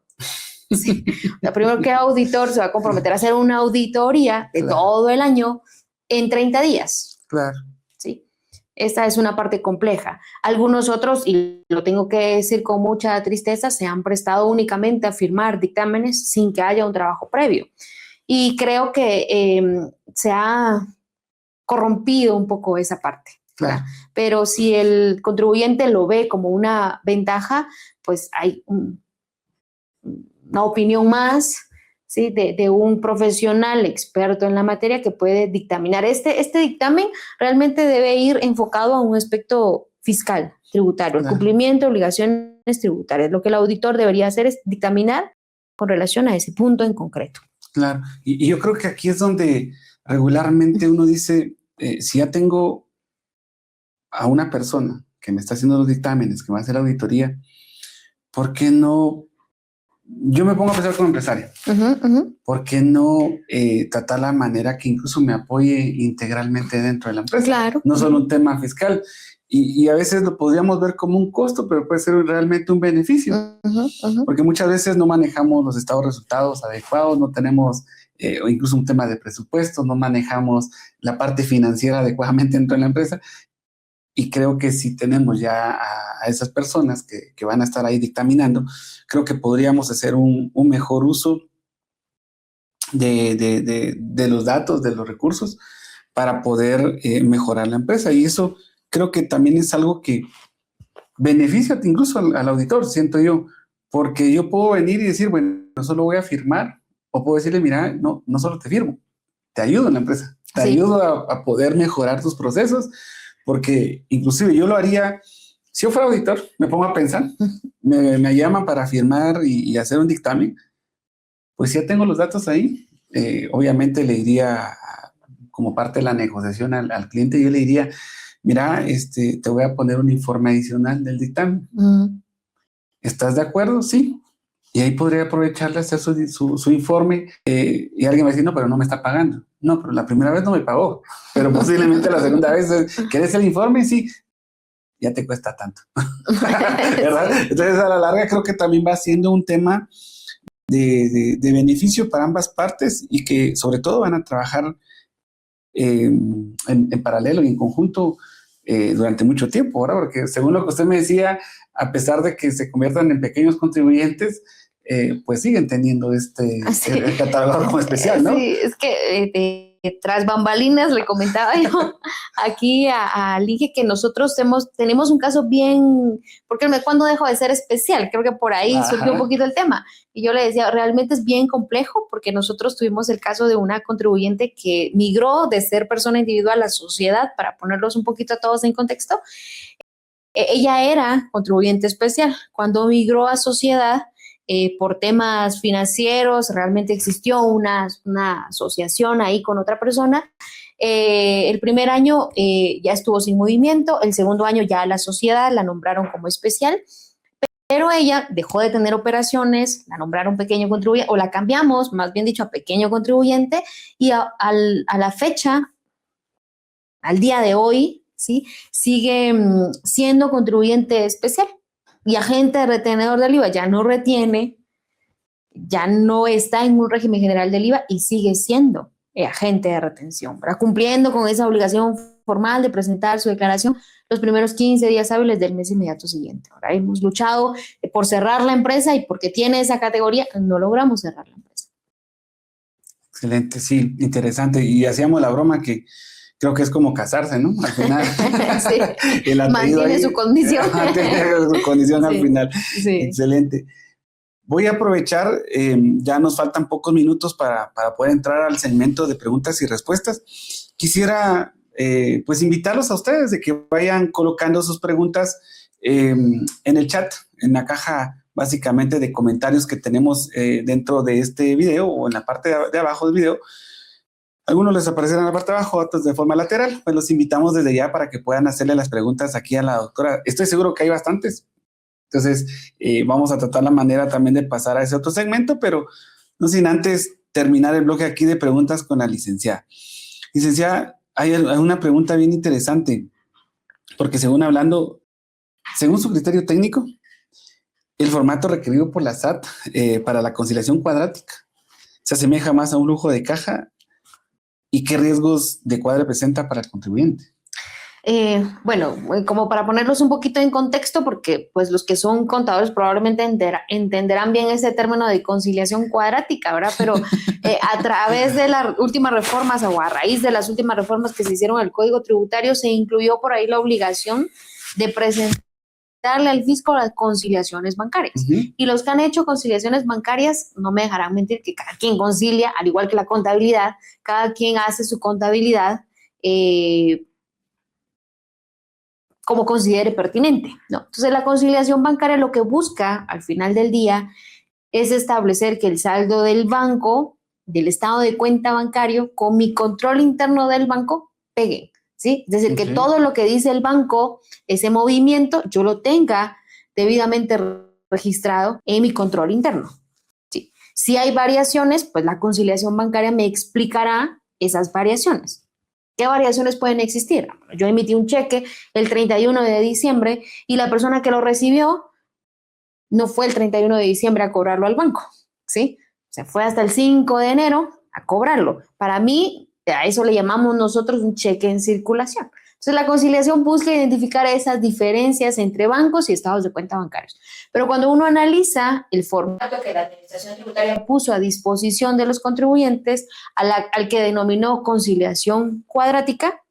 Sí. Lo primero que el auditor se va a comprometer a hacer una auditoría de todo el año en 30 días. Claro. ¿Sí? Esta es una parte compleja. Algunos otros, y lo tengo que decir con mucha tristeza, se han prestado únicamente a firmar dictámenes sin que haya un trabajo previo. Y creo que se ha corrompido un poco esa parte. Claro. Pero si el contribuyente lo ve como una ventaja, pues hay una opinión más, ¿sí? de un profesional experto en la materia que puede dictaminar. Este dictamen realmente debe ir enfocado a un aspecto fiscal, tributario, el cumplimiento de obligaciones tributarias. Lo que el auditor debería hacer es dictaminar con relación a ese punto en concreto. Claro, y yo creo que aquí es donde regularmente uno dice, si ya tengo a una persona que me está haciendo los dictámenes, que me va a hacer la auditoría, ¿por qué no? Yo me pongo a pensar como empresario. ¿Por qué no tratar la manera que incluso me apoye integralmente dentro de la empresa? Claro. No solo un tema fiscal. Y a veces lo podríamos ver como un costo, pero puede ser realmente un beneficio. Porque muchas veces no manejamos los estados de resultados adecuados, no tenemos, o incluso un tema de presupuesto, no manejamos la parte financiera adecuadamente dentro de la empresa. Y creo que si tenemos ya a esas personas que van a estar ahí dictaminando, creo que podríamos hacer un mejor uso de los datos, de los recursos, para poder mejorar la empresa. Y eso creo que también es algo que beneficia incluso al auditor, siento yo, porque yo puedo venir y decir, bueno, no solo voy a firmar, o puedo decirle, mira, no solo te firmo, te ayudo en la empresa, te ayudo a poder mejorar tus procesos, porque inclusive yo lo haría, si yo fuera auditor, me pongo a pensar, me llaman para firmar y hacer un dictamen, pues ya tengo los datos ahí, obviamente le diría, como parte de la negociación al cliente, yo le diría, mira, te voy a poner un informe adicional del dictamen. ¿Estás de acuerdo? Sí. Y ahí podría aprovecharle a hacer su informe y alguien va a decir, no, pero no me está pagando. No, pero la primera vez no me pagó, pero posiblemente la segunda vez, ¿querés el informe? Sí, ya te cuesta tanto. ¿Verdad? Entonces, a la larga creo que también va siendo un tema de beneficio para ambas partes y que sobre todo van a trabajar en paralelo y en conjunto durante mucho tiempo, ¿verdad? Porque según lo que usted me decía, a pesar de que se conviertan en pequeños contribuyentes, pues siguen teniendo el catalogador como especial, ¿no? Sí, es que tras bambalinas le comentaba yo aquí a Lige que nosotros tenemos un caso bien, porque cuando dejó de ser especial, creo que por ahí surgió un poquito el tema. Y yo le decía, realmente es bien complejo porque nosotros tuvimos el caso de una contribuyente que migró de ser persona individual a sociedad, para ponerlos un poquito a todos en contexto. Ella era contribuyente especial. Cuando migró a sociedad, por temas financieros, realmente existió una asociación ahí con otra persona. El primer año ya estuvo sin movimiento, el segundo año ya la sociedad la nombraron como especial, pero ella dejó de tener operaciones, la nombraron pequeño contribuyente, o la cambiamos, más bien dicho, a pequeño contribuyente, y a la fecha, al día de hoy, ¿sí? Sigue siendo contribuyente especial. Y agente retenedor del IVA ya no retiene, ya no está en un régimen general del IVA y sigue siendo agente de retención, ¿verdad? Cumpliendo con esa obligación formal de presentar su declaración los primeros 15 días hábiles del mes inmediato siguiente. Ahora hemos luchado por cerrar la empresa y porque tiene esa categoría, no logramos cerrar la empresa. Excelente, sí, interesante. Y hacíamos la broma que creo que es como casarse, ¿no? Al final. Sí. Mantiene su condición. Mantiene su condición Sí. al final. Sí. Excelente. Voy a aprovechar, ya nos faltan pocos minutos para poder entrar al segmento de preguntas y respuestas. Quisiera pues invitarlos a ustedes de que vayan colocando sus preguntas en el chat, en la caja básicamente de comentarios que tenemos dentro de este video o en la parte de abajo del video. Algunos les aparecerán en la parte de abajo, otros de forma lateral. Pues los invitamos desde ya para que puedan hacerle las preguntas aquí a la doctora. Estoy seguro que hay bastantes. Entonces, vamos a tratar la manera también de pasar a ese otro segmento, pero no sin antes terminar el bloque aquí de preguntas con la licenciada. Licenciada, hay una pregunta bien interesante, porque según su criterio técnico, el formato requerido por la SAT para la conciliación cuadrática se asemeja más a un flujo de caja y qué riesgos de cuadre presenta para el contribuyente. Bueno, como para ponerlos un poquito en contexto, porque pues los que son contadores probablemente entenderán bien ese término de conciliación cuadrática, ¿verdad? Pero a través de las últimas reformas o a raíz de las últimas reformas que se hicieron al Código Tributario, se incluyó por ahí la obligación de presentarle al fisco las conciliaciones bancarias. Uh-huh. Y los que han hecho conciliaciones bancarias, no me dejarán mentir que cada quien concilia, al igual que la contabilidad, cada quien hace su contabilidad como considere pertinente, ¿no? Entonces, la conciliación bancaria lo que busca al final del día es establecer que el saldo del banco, del estado de cuenta bancario, con mi control interno del banco, peguen, ¿sí? Es decir, okay, que todo lo que dice el banco, ese movimiento, yo lo tenga debidamente registrado en mi control interno, ¿sí? Si hay variaciones, pues la conciliación bancaria me explicará esas variaciones. ¿Qué variaciones pueden existir? Yo emití un cheque el 31 de diciembre y la persona que lo recibió no fue el 31 de diciembre a cobrarlo al banco, ¿sí? Se fue hasta el 5 de enero a cobrarlo. Para mí, a eso le llamamos nosotros un cheque en circulación. Entonces, la conciliación busca identificar esas diferencias entre bancos y estados de cuenta bancarios. Pero cuando uno analiza el formato que la Administración Tributaria puso a disposición de los contribuyentes, al que denominó conciliación cuadrática,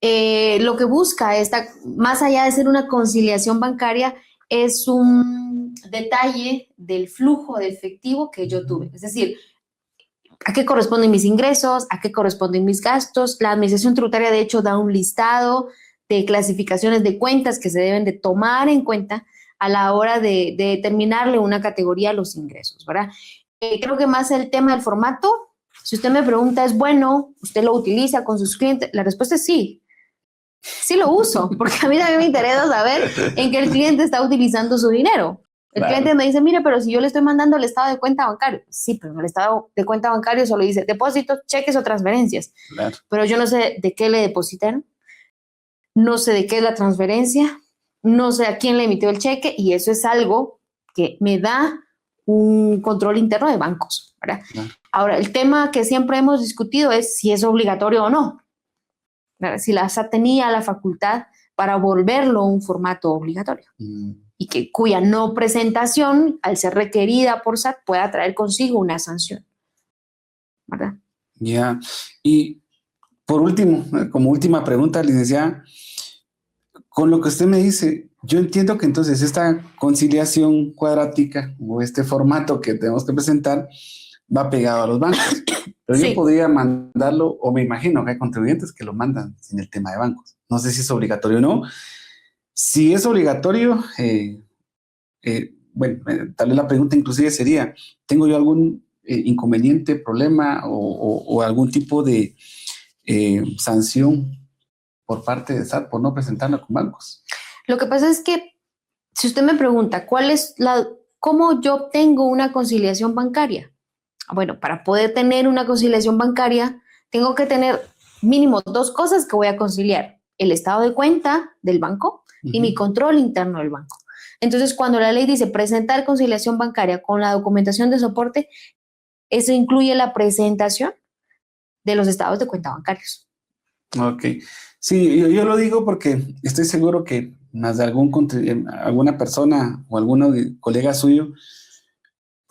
lo que busca más allá de ser una conciliación bancaria, es un detalle del flujo de efectivo que yo tuve. Es decir, ¿a qué corresponden mis ingresos? ¿A qué corresponden mis gastos? La Administración Tributaria, de hecho, da un listado de clasificaciones de cuentas que se deben de tomar en cuenta a la hora de determinarle una categoría a los ingresos, ¿verdad? Creo que más el tema del formato, si usted me pregunta, ¿es bueno? ¿Usted lo utiliza con sus clientes? La respuesta es sí. Sí lo uso, porque a mí también me interesa saber en qué el cliente está utilizando su dinero. El cliente me dice, mire, pero si yo le estoy mandando el estado de cuenta bancario. Sí, pero en el estado de cuenta bancario solo dice depósitos, cheques o transferencias. Claro. Pero yo no sé de qué le depositaron, no sé de qué es la transferencia, no sé a quién le emitió el cheque y eso es algo que me da un control interno de bancos, ¿verdad? Claro. Ahora, el tema que siempre hemos discutido es si es obligatorio o no, ¿verdad? Si la SAT tenía la facultad para volverlo un formato obligatorio. Y cuya no presentación, al ser requerida por SAT, pueda traer consigo una sanción, ¿verdad? Ya. Y por último, como última pregunta, licenciada, con lo que usted me dice, yo entiendo que entonces esta conciliación cuadrática o este formato que tenemos que presentar va pegado a los bancos. Pero sí, yo podría mandarlo, o me imagino que hay contribuyentes que lo mandan sin el tema de bancos. No sé si es obligatorio o no. Si es obligatorio, bueno, tal vez la pregunta inclusive sería, ¿tengo yo algún inconveniente, problema o algún tipo de sanción por parte de SAT por no presentarla con bancos? Lo que pasa es que, si usted me pregunta, ¿cómo yo obtengo una conciliación bancaria? Bueno, para poder tener una conciliación bancaria, tengo que tener mínimo dos cosas que voy a conciliar: el estado de cuenta del banco y mi control interno del banco. Entonces, cuando la ley dice presentar conciliación bancaria con la documentación de soporte, eso incluye la presentación de los estados de cuenta bancarios. Ok. Sí, yo lo digo porque estoy seguro que más de alguna persona o algún colega suyo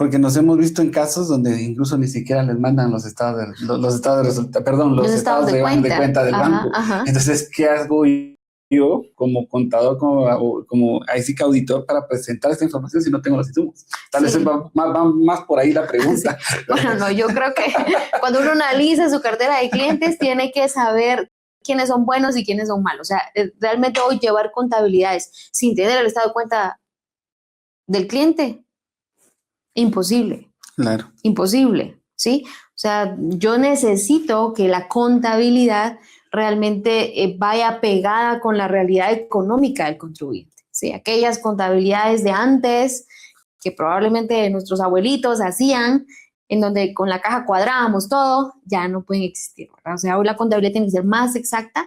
porque nos hemos visto en casos donde incluso ni siquiera les mandan los estados los estados de cuenta del banco. Ajá. Entonces, ¿qué hago yo como contador, como ahí sí que auditor para presentar esta información si no tengo los insumos? Tal vez va más por ahí la pregunta. Sí. Bueno, no, yo creo que cuando uno analiza su cartera de clientes tiene que saber quiénes son buenos y quiénes son malos. O sea, realmente hoy llevar contabilidades sin tener el estado de cuenta del cliente, imposible. Claro. Imposible, ¿sí? O sea, yo necesito que la contabilidad realmente vaya pegada con la realidad económica del contribuyente, ¿sí? Aquellas contabilidades de antes que probablemente nuestros abuelitos hacían, en donde con la caja cuadrábamos todo, ya no pueden existir, ¿verdad? O sea, hoy la contabilidad tiene que ser más exacta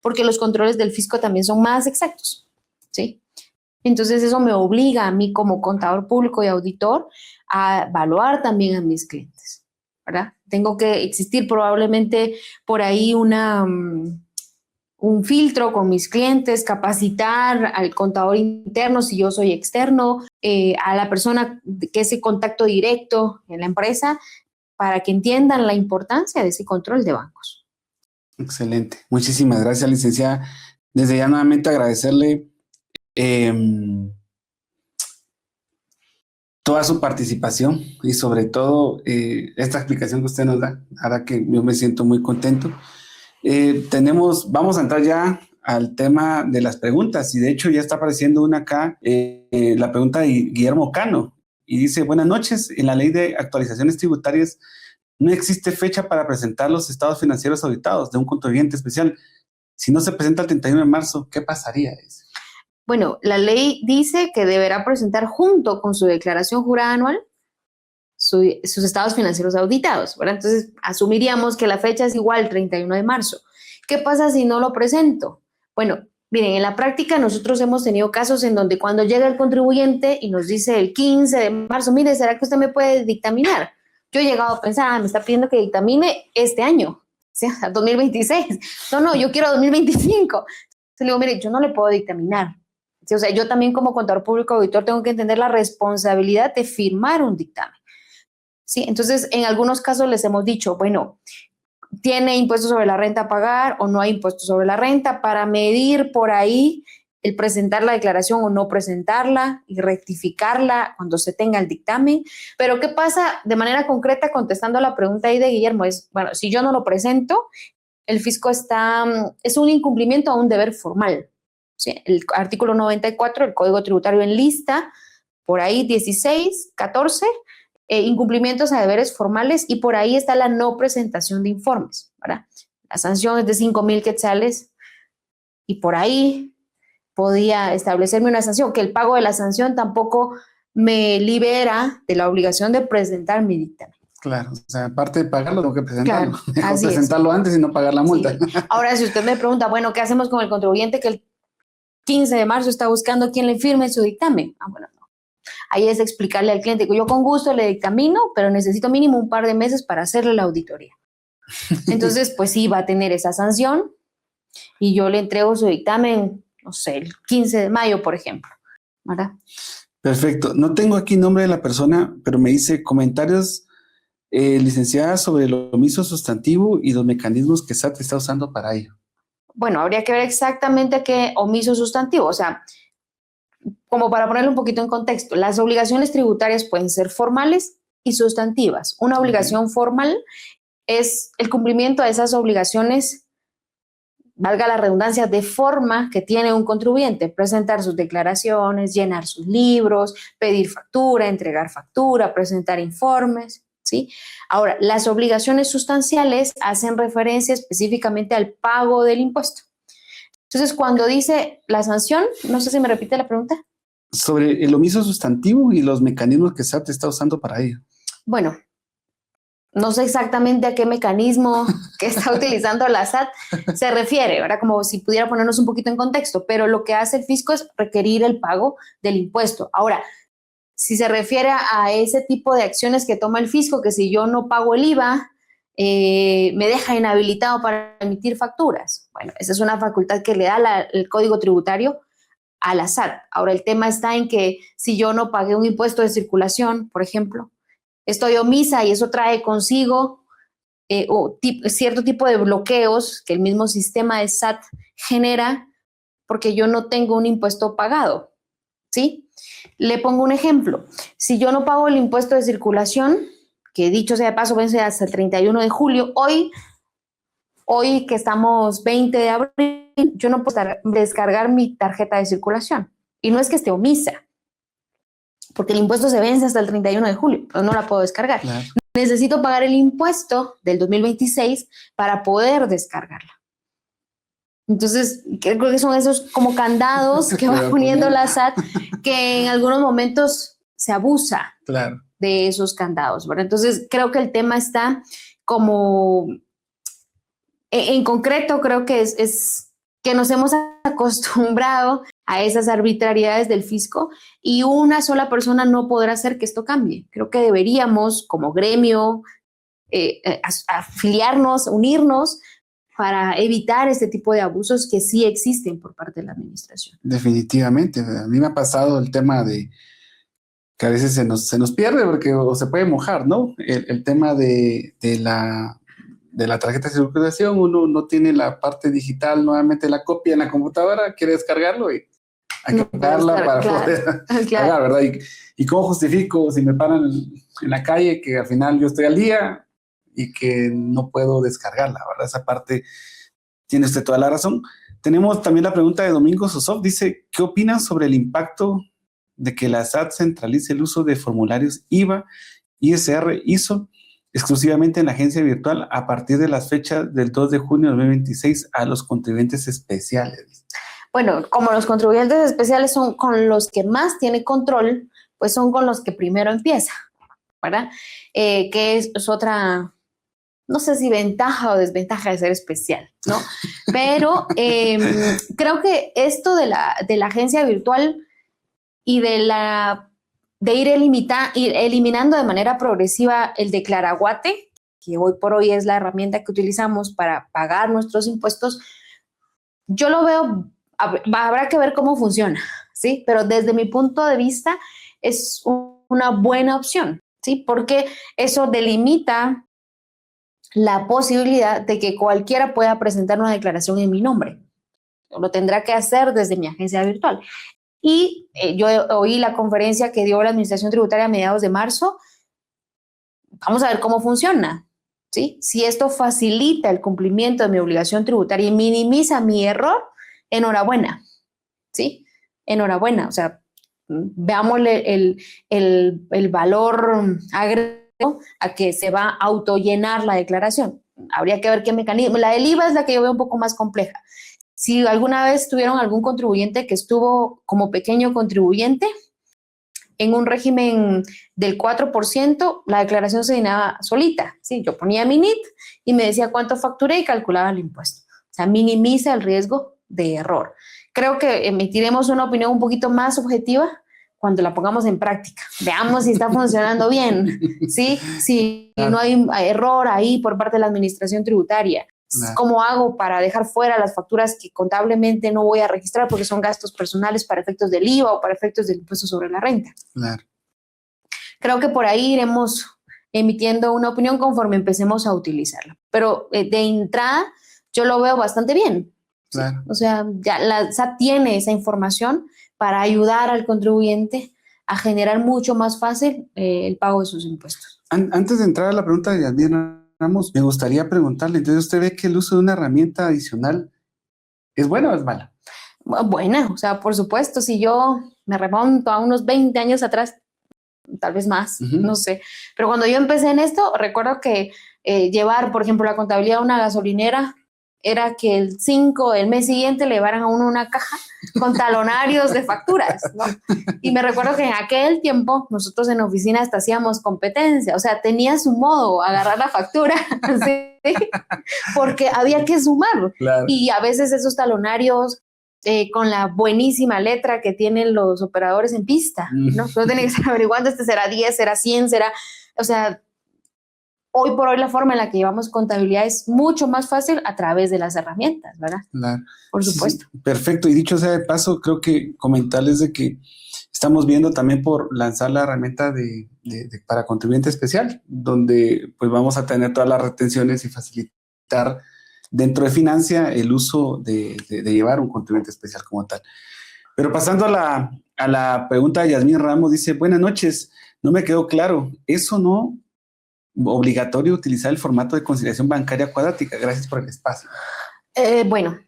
porque los controles del fisco también son más exactos, ¿sí? Entonces eso me obliga a mí como contador público y auditor a evaluar también a mis clientes, ¿verdad? Tengo que existir probablemente por ahí un filtro con mis clientes, capacitar al contador interno si yo soy externo, a la persona que es el contacto directo en la empresa para que entiendan la importancia de ese control de bancos. Excelente. Muchísimas gracias, licenciada. Desde ya nuevamente agradecerle toda su participación y sobre todo esta explicación que usted nos da, hará que yo me siento muy contento. Vamos a entrar ya al tema de las preguntas y de hecho ya está apareciendo una acá, la pregunta de Guillermo Cano, y dice: buenas noches, en la ley de actualizaciones tributarias no existe fecha para presentar los estados financieros auditados de un contribuyente especial. Si no se presenta el 31 de marzo, ¿qué pasaría? Bueno, la ley dice que deberá presentar junto con su declaración jurada anual sus estados financieros auditados, ¿verdad? Entonces, asumiríamos que la fecha es igual, 31 de marzo. ¿Qué pasa si no lo presento? Bueno, miren, en la práctica nosotros hemos tenido casos en donde cuando llega el contribuyente y nos dice el 15 de marzo, mire, ¿será que usted me puede dictaminar? Yo he llegado a pensar, me está pidiendo que dictamine este año, o sea, 2026. No, yo quiero 2025. Entonces le digo, mire, yo no le puedo dictaminar. O sea, yo también como contador público auditor tengo que entender la responsabilidad de firmar un dictamen. ¿Sí? Entonces, en algunos casos les hemos dicho, bueno, ¿tiene impuestos sobre la renta a pagar o no hay impuestos sobre la renta? Para medir por ahí el presentar la declaración o no presentarla y rectificarla cuando se tenga el dictamen. Pero ¿qué pasa de manera concreta contestando a la pregunta ahí de Guillermo? Es, bueno, si yo no lo presento, el fisco es un incumplimiento a un deber formal. ¿Sí? El artículo 94 del Código Tributario enlista por ahí 16, 14 incumplimientos a deberes formales y por ahí está la no presentación de informes, ¿verdad? La sanción es de 5,000 quetzales y por ahí podía establecerme una sanción, que el pago de la sanción tampoco me libera de la obligación de presentar mi dictamen. Claro, o sea, aparte de pagarlo, tengo que presentarlo. Claro, así presentarlo antes y no pagar la multa. Sí. Ahora, si usted me pregunta, bueno, ¿qué hacemos con el contribuyente que el 15 de marzo está buscando quién le firme su dictamen? Bueno, no. Ahí es explicarle al cliente que yo con gusto le dictamino, pero necesito mínimo un par de meses para hacerle la auditoría. Entonces, pues sí, va a tener esa sanción y yo le entrego su dictamen, no sé, el 15 de mayo, por ejemplo, ¿verdad? Perfecto. No tengo aquí nombre de la persona, pero me dice comentarios, licenciada, sobre el omiso sustantivo y los mecanismos que SAT está usando para ello. Bueno, habría que ver exactamente qué omiso sustantivo, o sea, como para ponerlo un poquito en contexto, las obligaciones tributarias pueden ser formales y sustantivas. Una obligación formal es el cumplimiento de esas obligaciones, valga la redundancia, de forma que tiene un contribuyente: presentar sus declaraciones, llenar sus libros, pedir factura, entregar factura, presentar informes, ¿sí? Ahora, las obligaciones sustanciales hacen referencia específicamente al pago del impuesto. Entonces, cuando dice la sanción, no sé si me repite la pregunta. Sobre el omiso sustantivo y los mecanismos que SAT está usando para ello. Bueno, no sé exactamente a qué mecanismo que está utilizando la SAT se refiere, ¿verdad? Como si pudiera ponernos un poquito en contexto, pero lo que hace el fisco es requerir el pago del impuesto. Ahora, si se refiere a ese tipo de acciones que toma el fisco, que si yo no pago el IVA, me deja inhabilitado para emitir facturas. Bueno, esa es una facultad que le da el Código Tributario a la SAT. Ahora, el tema está en que si yo no pagué un impuesto de circulación, por ejemplo, estoy omisa y eso trae consigo cierto tipo de bloqueos que el mismo sistema de SAT genera porque yo no tengo un impuesto pagado, ¿sí? Le pongo un ejemplo. Si yo no pago el impuesto de circulación, que dicho sea de paso vence hasta el 31 de julio, hoy que estamos 20 de abril, yo no puedo descargar mi tarjeta de circulación. Y no es que esté omisa, porque el impuesto se vence hasta el 31 de julio, pero no la puedo descargar. Claro. Necesito pagar el impuesto del 2026 para poder descargarla. Entonces, creo que son esos como candados que va poniendo la SAT, que en algunos momentos se abusa de esos candados, ¿verdad? Entonces, creo que el tema está como, en concreto, creo que es que nos hemos acostumbrado a esas arbitrariedades del fisco y una sola persona no podrá hacer que esto cambie. Creo que deberíamos, como gremio, afiliarnos, unirnos, para evitar este tipo de abusos que sí existen por parte de la administración. Definitivamente. A mí me ha pasado el tema de que a veces se nos pierde porque o se puede mojar, ¿no? El tema de la tarjeta de circulación, uno no tiene la parte digital, nuevamente la copia en la computadora, quiere descargarlo y hay que pagarla para poder pagar, ¿verdad? ¿Y cómo justifico si me paran en la calle que al final yo estoy al día y que no puedo descargarla, ¿verdad? Esa parte tiene usted toda la razón. Tenemos también la pregunta de Domingo Sosov. Dice, ¿qué opinan sobre el impacto de que la SAT centralice el uso de formularios IVA, ISR, ISO exclusivamente en la agencia virtual a partir de las fechas del 2 de junio de 2026 a los contribuyentes especiales? Bueno, como los contribuyentes especiales son con los que más tiene control, pues son con los que primero empieza, ¿verdad? Que es otra... no sé si ventaja o desventaja de ser especial, ¿no? Pero creo que esto de la agencia virtual y de ir eliminando de manera progresiva el declaraguate, que hoy por hoy es la herramienta que utilizamos para pagar nuestros impuestos, yo lo veo, habrá que ver cómo funciona, ¿sí? Pero desde mi punto de vista es una buena opción, ¿sí? Porque eso delimita la posibilidad de que cualquiera pueda presentar una declaración en mi nombre. Lo tendrá que hacer desde mi agencia virtual. Y yo oí la conferencia que dio la Administración Tributaria a mediados de marzo. Vamos a ver cómo funciona, ¿sí? Si esto facilita el cumplimiento de mi obligación tributaria y minimiza mi error, enhorabuena, ¿sí? Enhorabuena. O sea, veámosle el valor agregado a que se va a autollenar la declaración. Habría que ver qué mecanismo. La del IVA es la que yo veo un poco más compleja. Si alguna vez tuvieron algún contribuyente que estuvo como pequeño contribuyente en un régimen del 4%, la declaración se llenaba solita. Sí, yo ponía mi NIT y me decía cuánto facturé y calculaba el impuesto. O sea, minimiza el riesgo de error. Creo que emitiremos una opinión un poquito más objetiva cuando la pongamos en práctica. Veamos si está funcionando bien, ¿sí? Si no hay error ahí por parte de la administración tributaria. Claro. ¿Cómo hago para dejar fuera las facturas que contablemente no voy a registrar porque son gastos personales para efectos del IVA o para efectos del impuesto sobre la renta? Claro. Creo que por ahí iremos emitiendo una opinión conforme empecemos a utilizarla. Pero de entrada yo lo veo bastante bien. Claro. ¿Sí? O sea, ya la SAT tiene esa información para ayudar al contribuyente a generar mucho más fácil el pago de sus impuestos. Antes de entrar a la pregunta de Yasmina Ramos, me gustaría preguntarle, entonces ¿usted ve que el uso de una herramienta adicional es buena o es mala? Buena, o sea, por supuesto, si yo me remonto a unos 20 años atrás, tal vez más, no sé, pero cuando yo empecé en esto, recuerdo que llevar, por ejemplo, la contabilidad de una gasolinera era que el 5 del mes siguiente le llevaran a uno una caja con talonarios de facturas, ¿no? Y me recuerdo que en aquel tiempo nosotros en oficina hasta hacíamos competencia, o sea, tenía su modo agarrar la factura, ¿sí? Porque había que sumar. Claro. Y a veces esos talonarios con la buenísima letra que tienen los operadores en pista, ¿no? Uno tiene que estar averiguando, será 10, será 100, será, o sea, hoy por hoy la forma en la que llevamos contabilidad es mucho más fácil a través de las herramientas, ¿verdad? Claro. Por supuesto. Sí, perfecto. Y dicho sea de paso, creo que comentarles de que estamos viendo también por lanzar la herramienta para contribuyente especial, donde pues vamos a tener todas las retenciones y facilitar dentro de Financia el uso de llevar un contribuyente especial como tal. Pero pasando a la pregunta de Yasmín Ramos, dice, buenas noches, no me quedó claro, ¿eso no obligatorio utilizar el formato de conciliación bancaria cuadrática? Gracias por el espacio. Bueno,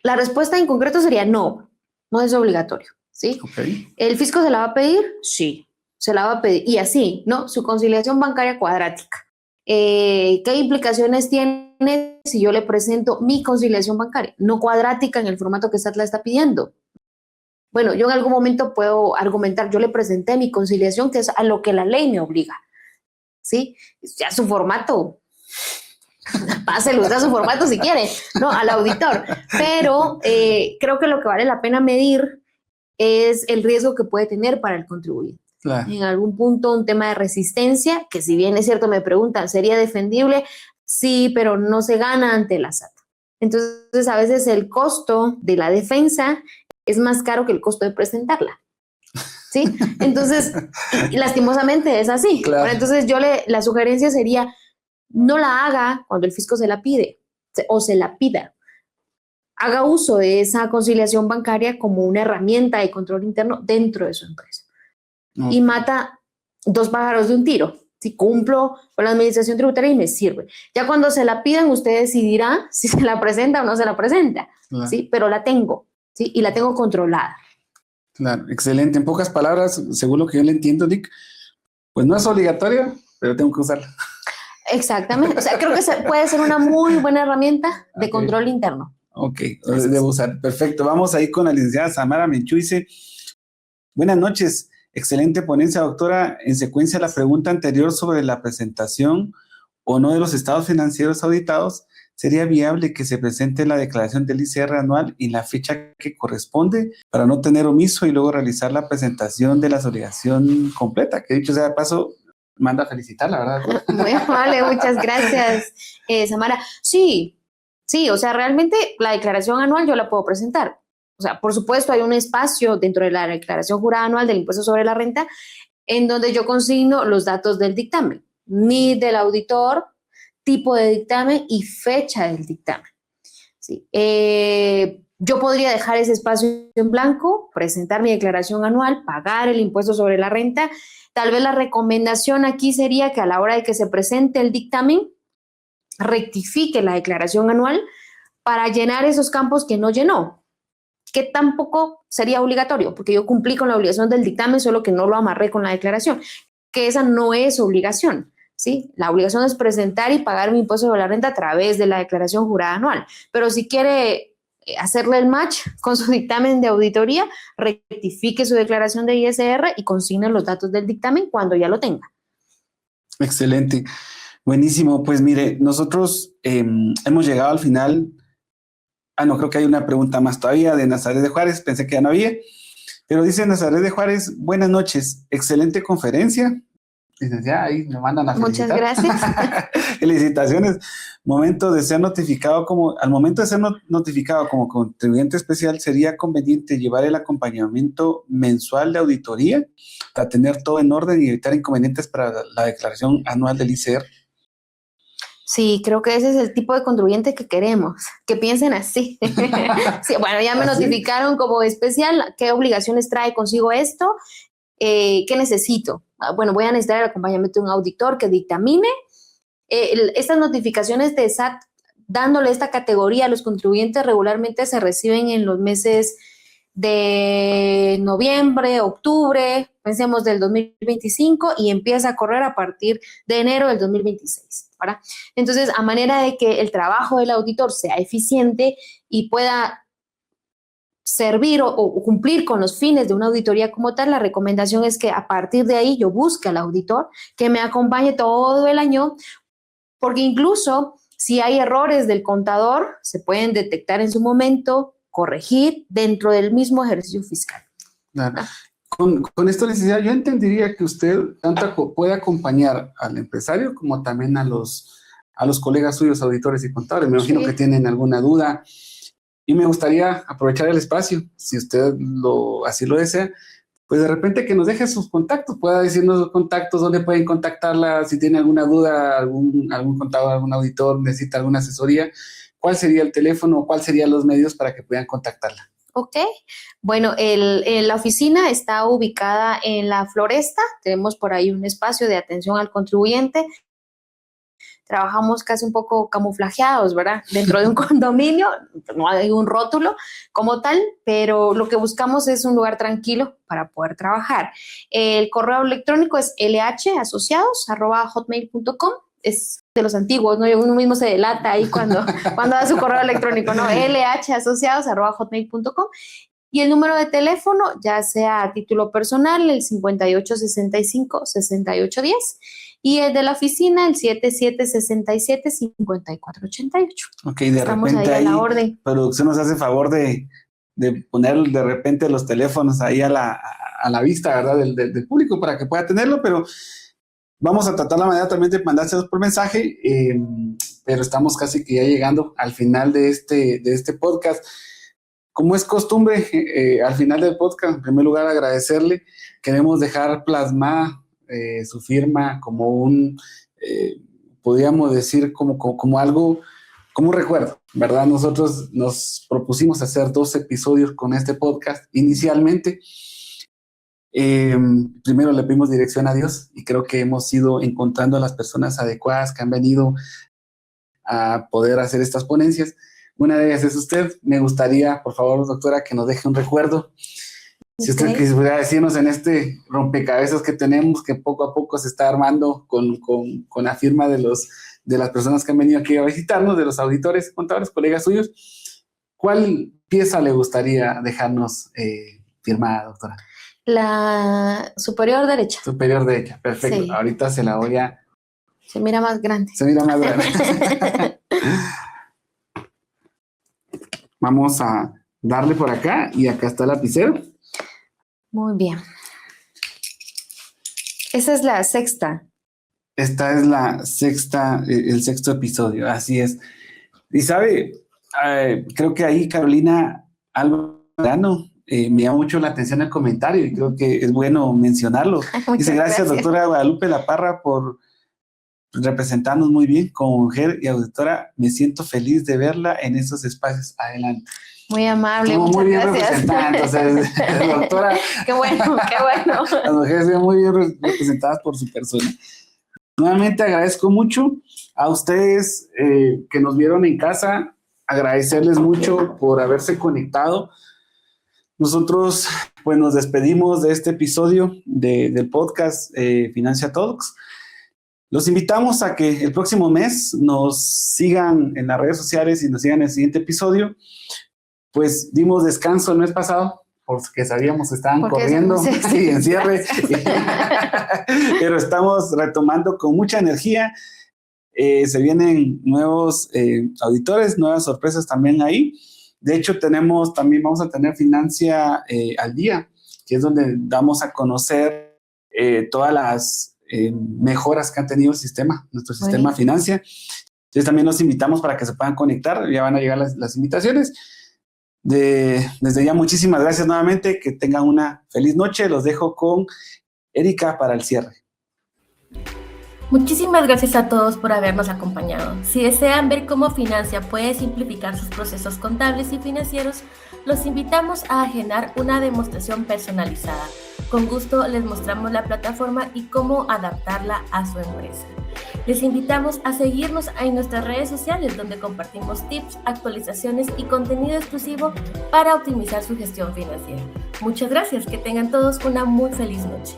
la respuesta en concreto sería no, no es obligatorio, ¿sí? Okay. ¿El fisco se la va a pedir? Sí, se la va a pedir. Y así, ¿no? Su conciliación bancaria cuadrática. ¿Qué implicaciones tiene si yo le presento mi conciliación bancaria? No cuadrática en el formato que la está pidiendo. Bueno, yo en algún momento puedo argumentar, yo le presenté mi conciliación, que es a lo que la ley me obliga, ¿sí? Ya su formato, páselo usted a su formato si quiere, ¿no? Al auditor. Pero creo que lo que vale la pena medir es el riesgo que puede tener para el contribuyente. Claro. En algún punto un tema de resistencia, que si bien es cierto me preguntan, ¿sería defendible? Sí, pero no se gana ante la SAT. Entonces, a veces el costo de la defensa es más caro que el costo de presentarla, ¿sí? Entonces, y lastimosamente es así. Claro. Bueno, entonces, la sugerencia sería, no la haga cuando el fisco se la pide o se la pida. Haga uso de esa conciliación bancaria como una herramienta de control interno dentro de su empresa. Okay. Y mata 2 pájaros de un tiro. Si cumplo con la administración tributaria y me sirve. Ya cuando se la pidan, usted decidirá si se la presenta o no se la presenta. Claro. ¿Sí? Pero la tengo, ¿sí? Y la tengo controlada. Claro, excelente. En pocas palabras, según lo que yo le entiendo, Dick, pues no es obligatoria, pero tengo que usarla. Exactamente. O sea, creo que puede ser una muy buena herramienta de control interno. Ok, debo usar. Perfecto. Vamos ahí con la licenciada Samara Menchú. Dice, buenas noches. Excelente ponencia, doctora. En secuencia a la pregunta anterior sobre la presentación o no de los estados financieros auditados, ¿sería viable que se presente la declaración del ICR anual en la fecha que corresponde para no tener omiso y luego realizar la presentación de la obligación completa? Que dicho sea de paso, manda a felicitar, la verdad. Muy vale, muchas gracias, Samara. Sí, o sea, realmente la declaración anual yo la puedo presentar. O sea, por supuesto, hay un espacio dentro de la declaración jurada anual del impuesto sobre la renta en donde yo consigno los datos del dictamen, NID del auditor, tipo de dictamen y fecha del dictamen. ¿Sí? Yo podría dejar ese espacio en blanco, presentar mi declaración anual, pagar el impuesto sobre la renta. Tal vez la recomendación aquí sería que a la hora de que se presente el dictamen, rectifique la declaración anual para llenar esos campos que no llenó, que tampoco sería obligatorio, porque yo cumplí con la obligación del dictamen, solo que no lo amarré con la declaración, que esa no es obligación, ¿sí? La obligación es presentar y pagar mi impuesto sobre la renta a través de la declaración jurada anual, pero si quiere hacerle el match con su dictamen de auditoría, rectifique su declaración de ISR y consigne los datos del dictamen cuando ya lo tenga. Excelente, buenísimo. Pues mire, nosotros hemos llegado al final. No, creo que hay una pregunta más todavía de Nazaret de Juárez, pensé que ya no había, pero dice Nazaret de Juárez, buenas noches, excelente conferencia. Licenciada, ahí me mandan a felicitar. Muchas gracias. Felicitaciones. Al momento de ser notificado como contribuyente especial, ¿sería conveniente llevar el acompañamiento mensual de auditoría para tener todo en orden y evitar inconvenientes para la declaración anual del ICR? Sí, creo que ese es el tipo de contribuyente que queremos, que piensen así. Sí, bueno, ya me notificaron como especial, ¿qué obligaciones trae consigo esto? ¿Qué necesito? Bueno, voy a necesitar el acompañamiento de un auditor que dictamine. Estas notificaciones de SAT, dándole esta categoría a los contribuyentes, regularmente se reciben en los meses de noviembre, octubre, pensemos del 2025, y empieza a correr a partir de enero del 2026, ¿verdad? Entonces, a manera de que el trabajo del auditor sea eficiente y pueda servir o cumplir con los fines de una auditoría como tal, la recomendación es que a partir de ahí yo busque al auditor que me acompañe todo el año, porque incluso si hay errores del contador, se pueden detectar en su momento, corregir dentro del mismo ejercicio fiscal. Claro. Con esto, licenciada, yo entendería que usted tanto puede acompañar al empresario como también a los colegas suyos, auditores y contadores. Me imagino que tienen alguna duda y me gustaría aprovechar el espacio, si usted así lo desea, pues de repente que nos deje sus contactos, pueda decirnos los contactos, dónde pueden contactarla, si tiene alguna duda, algún contador, algún auditor, necesita alguna asesoría, cuál sería el teléfono, cuáles serían los medios para que puedan contactarla. Ok, bueno, la oficina está ubicada en La Floresta, tenemos por ahí un espacio de atención al contribuyente. Trabajamos casi un poco camuflajeados, ¿verdad? Dentro de un condominio, no hay un rótulo como tal, pero lo que buscamos es un lugar tranquilo para poder trabajar. El correo electrónico es lhasociados@hotmail.com, es de los antiguos, ¿no? Uno mismo se delata ahí cuando da su correo electrónico, ¿no? lhasociados@hotmail.com. Y el número de teléfono, ya sea a título personal, el 5865-6810, y el de la oficina, el 7767-5488. Ok, de Estamos repente ahí a la orden. Producción nos hace favor de poner de repente los teléfonos ahí a la vista, ¿verdad? Del público para que pueda tenerlo, pero vamos a tratar la manera también de mandárselos por mensaje, pero estamos casi que ya llegando al final de este podcast. Como es costumbre, al final del podcast, en primer lugar, agradecerle. Queremos dejar plasmada su firma como podríamos decir, como algo, como un recuerdo, ¿verdad? Nosotros nos propusimos hacer 2 episodios con este podcast inicialmente. Primero le pedimos dirección a Dios y creo que hemos ido encontrando a las personas adecuadas que han venido a poder hacer estas ponencias. Una de ellas es usted. Me gustaría, por favor, doctora, que nos deje un recuerdo. Si usted quisiera decirnos en este rompecabezas que tenemos, que poco a poco se está armando con la firma de las personas que han venido aquí a visitarnos, de los auditores, contadores, colegas suyos, ¿cuál pieza le gustaría dejarnos firmada, doctora? La superior derecha. Superior derecha, perfecto. Sí. Ahorita se la voy a... Se mira más grande. Se mira más grande. Vamos a darle por acá y acá está el lapicero. Muy bien. Esa es la sexta. Esta es la sexta, el sexto episodio, así es. Y sabe, creo que ahí Carolina Alvarado me llama mucho la atención el comentario y creo que es bueno mencionarlo. Dice, gracias, doctora Guadalupe La Parra, por representarnos muy bien como mujer y auditora. Me siento feliz de verla en estos espacios. Adelante. Muy amable, como muchas muy bien gracias. Representada, entonces, doctora. Qué bueno. Las mujeres se ven muy bien representadas por su persona. Nuevamente agradezco mucho a ustedes que nos vieron en casa, agradecerles mucho por haberse conectado. Nosotros pues nos despedimos de este episodio del podcast Financia Talks. Los invitamos a que el próximo mes nos sigan en las redes sociales y nos sigan en el siguiente episodio. Pues dimos descanso el mes pasado porque sabíamos que estaban corriendo y en cierre. Pero estamos retomando con mucha energía. Se vienen nuevos auditores, nuevas sorpresas también ahí. De hecho, vamos a tener Financia al Día, que es donde damos a conocer todas las mejoras que han tenido nuestro sistema Financia. Entonces también los invitamos para que se puedan conectar, ya van a llegar las invitaciones. Desde ya muchísimas gracias nuevamente, que tengan una feliz noche. Los dejo con Erika para el cierre. Muchísimas gracias a todos por habernos acompañado. Si desean ver cómo Financia puede simplificar sus procesos contables y financieros, los invitamos a agendar una demostración personalizada. Con gusto les mostramos la plataforma y cómo adaptarla a su empresa. Les invitamos a seguirnos en nuestras redes sociales, donde compartimos tips, actualizaciones y contenido exclusivo para optimizar su gestión financiera. Muchas gracias, que tengan todos una muy feliz noche.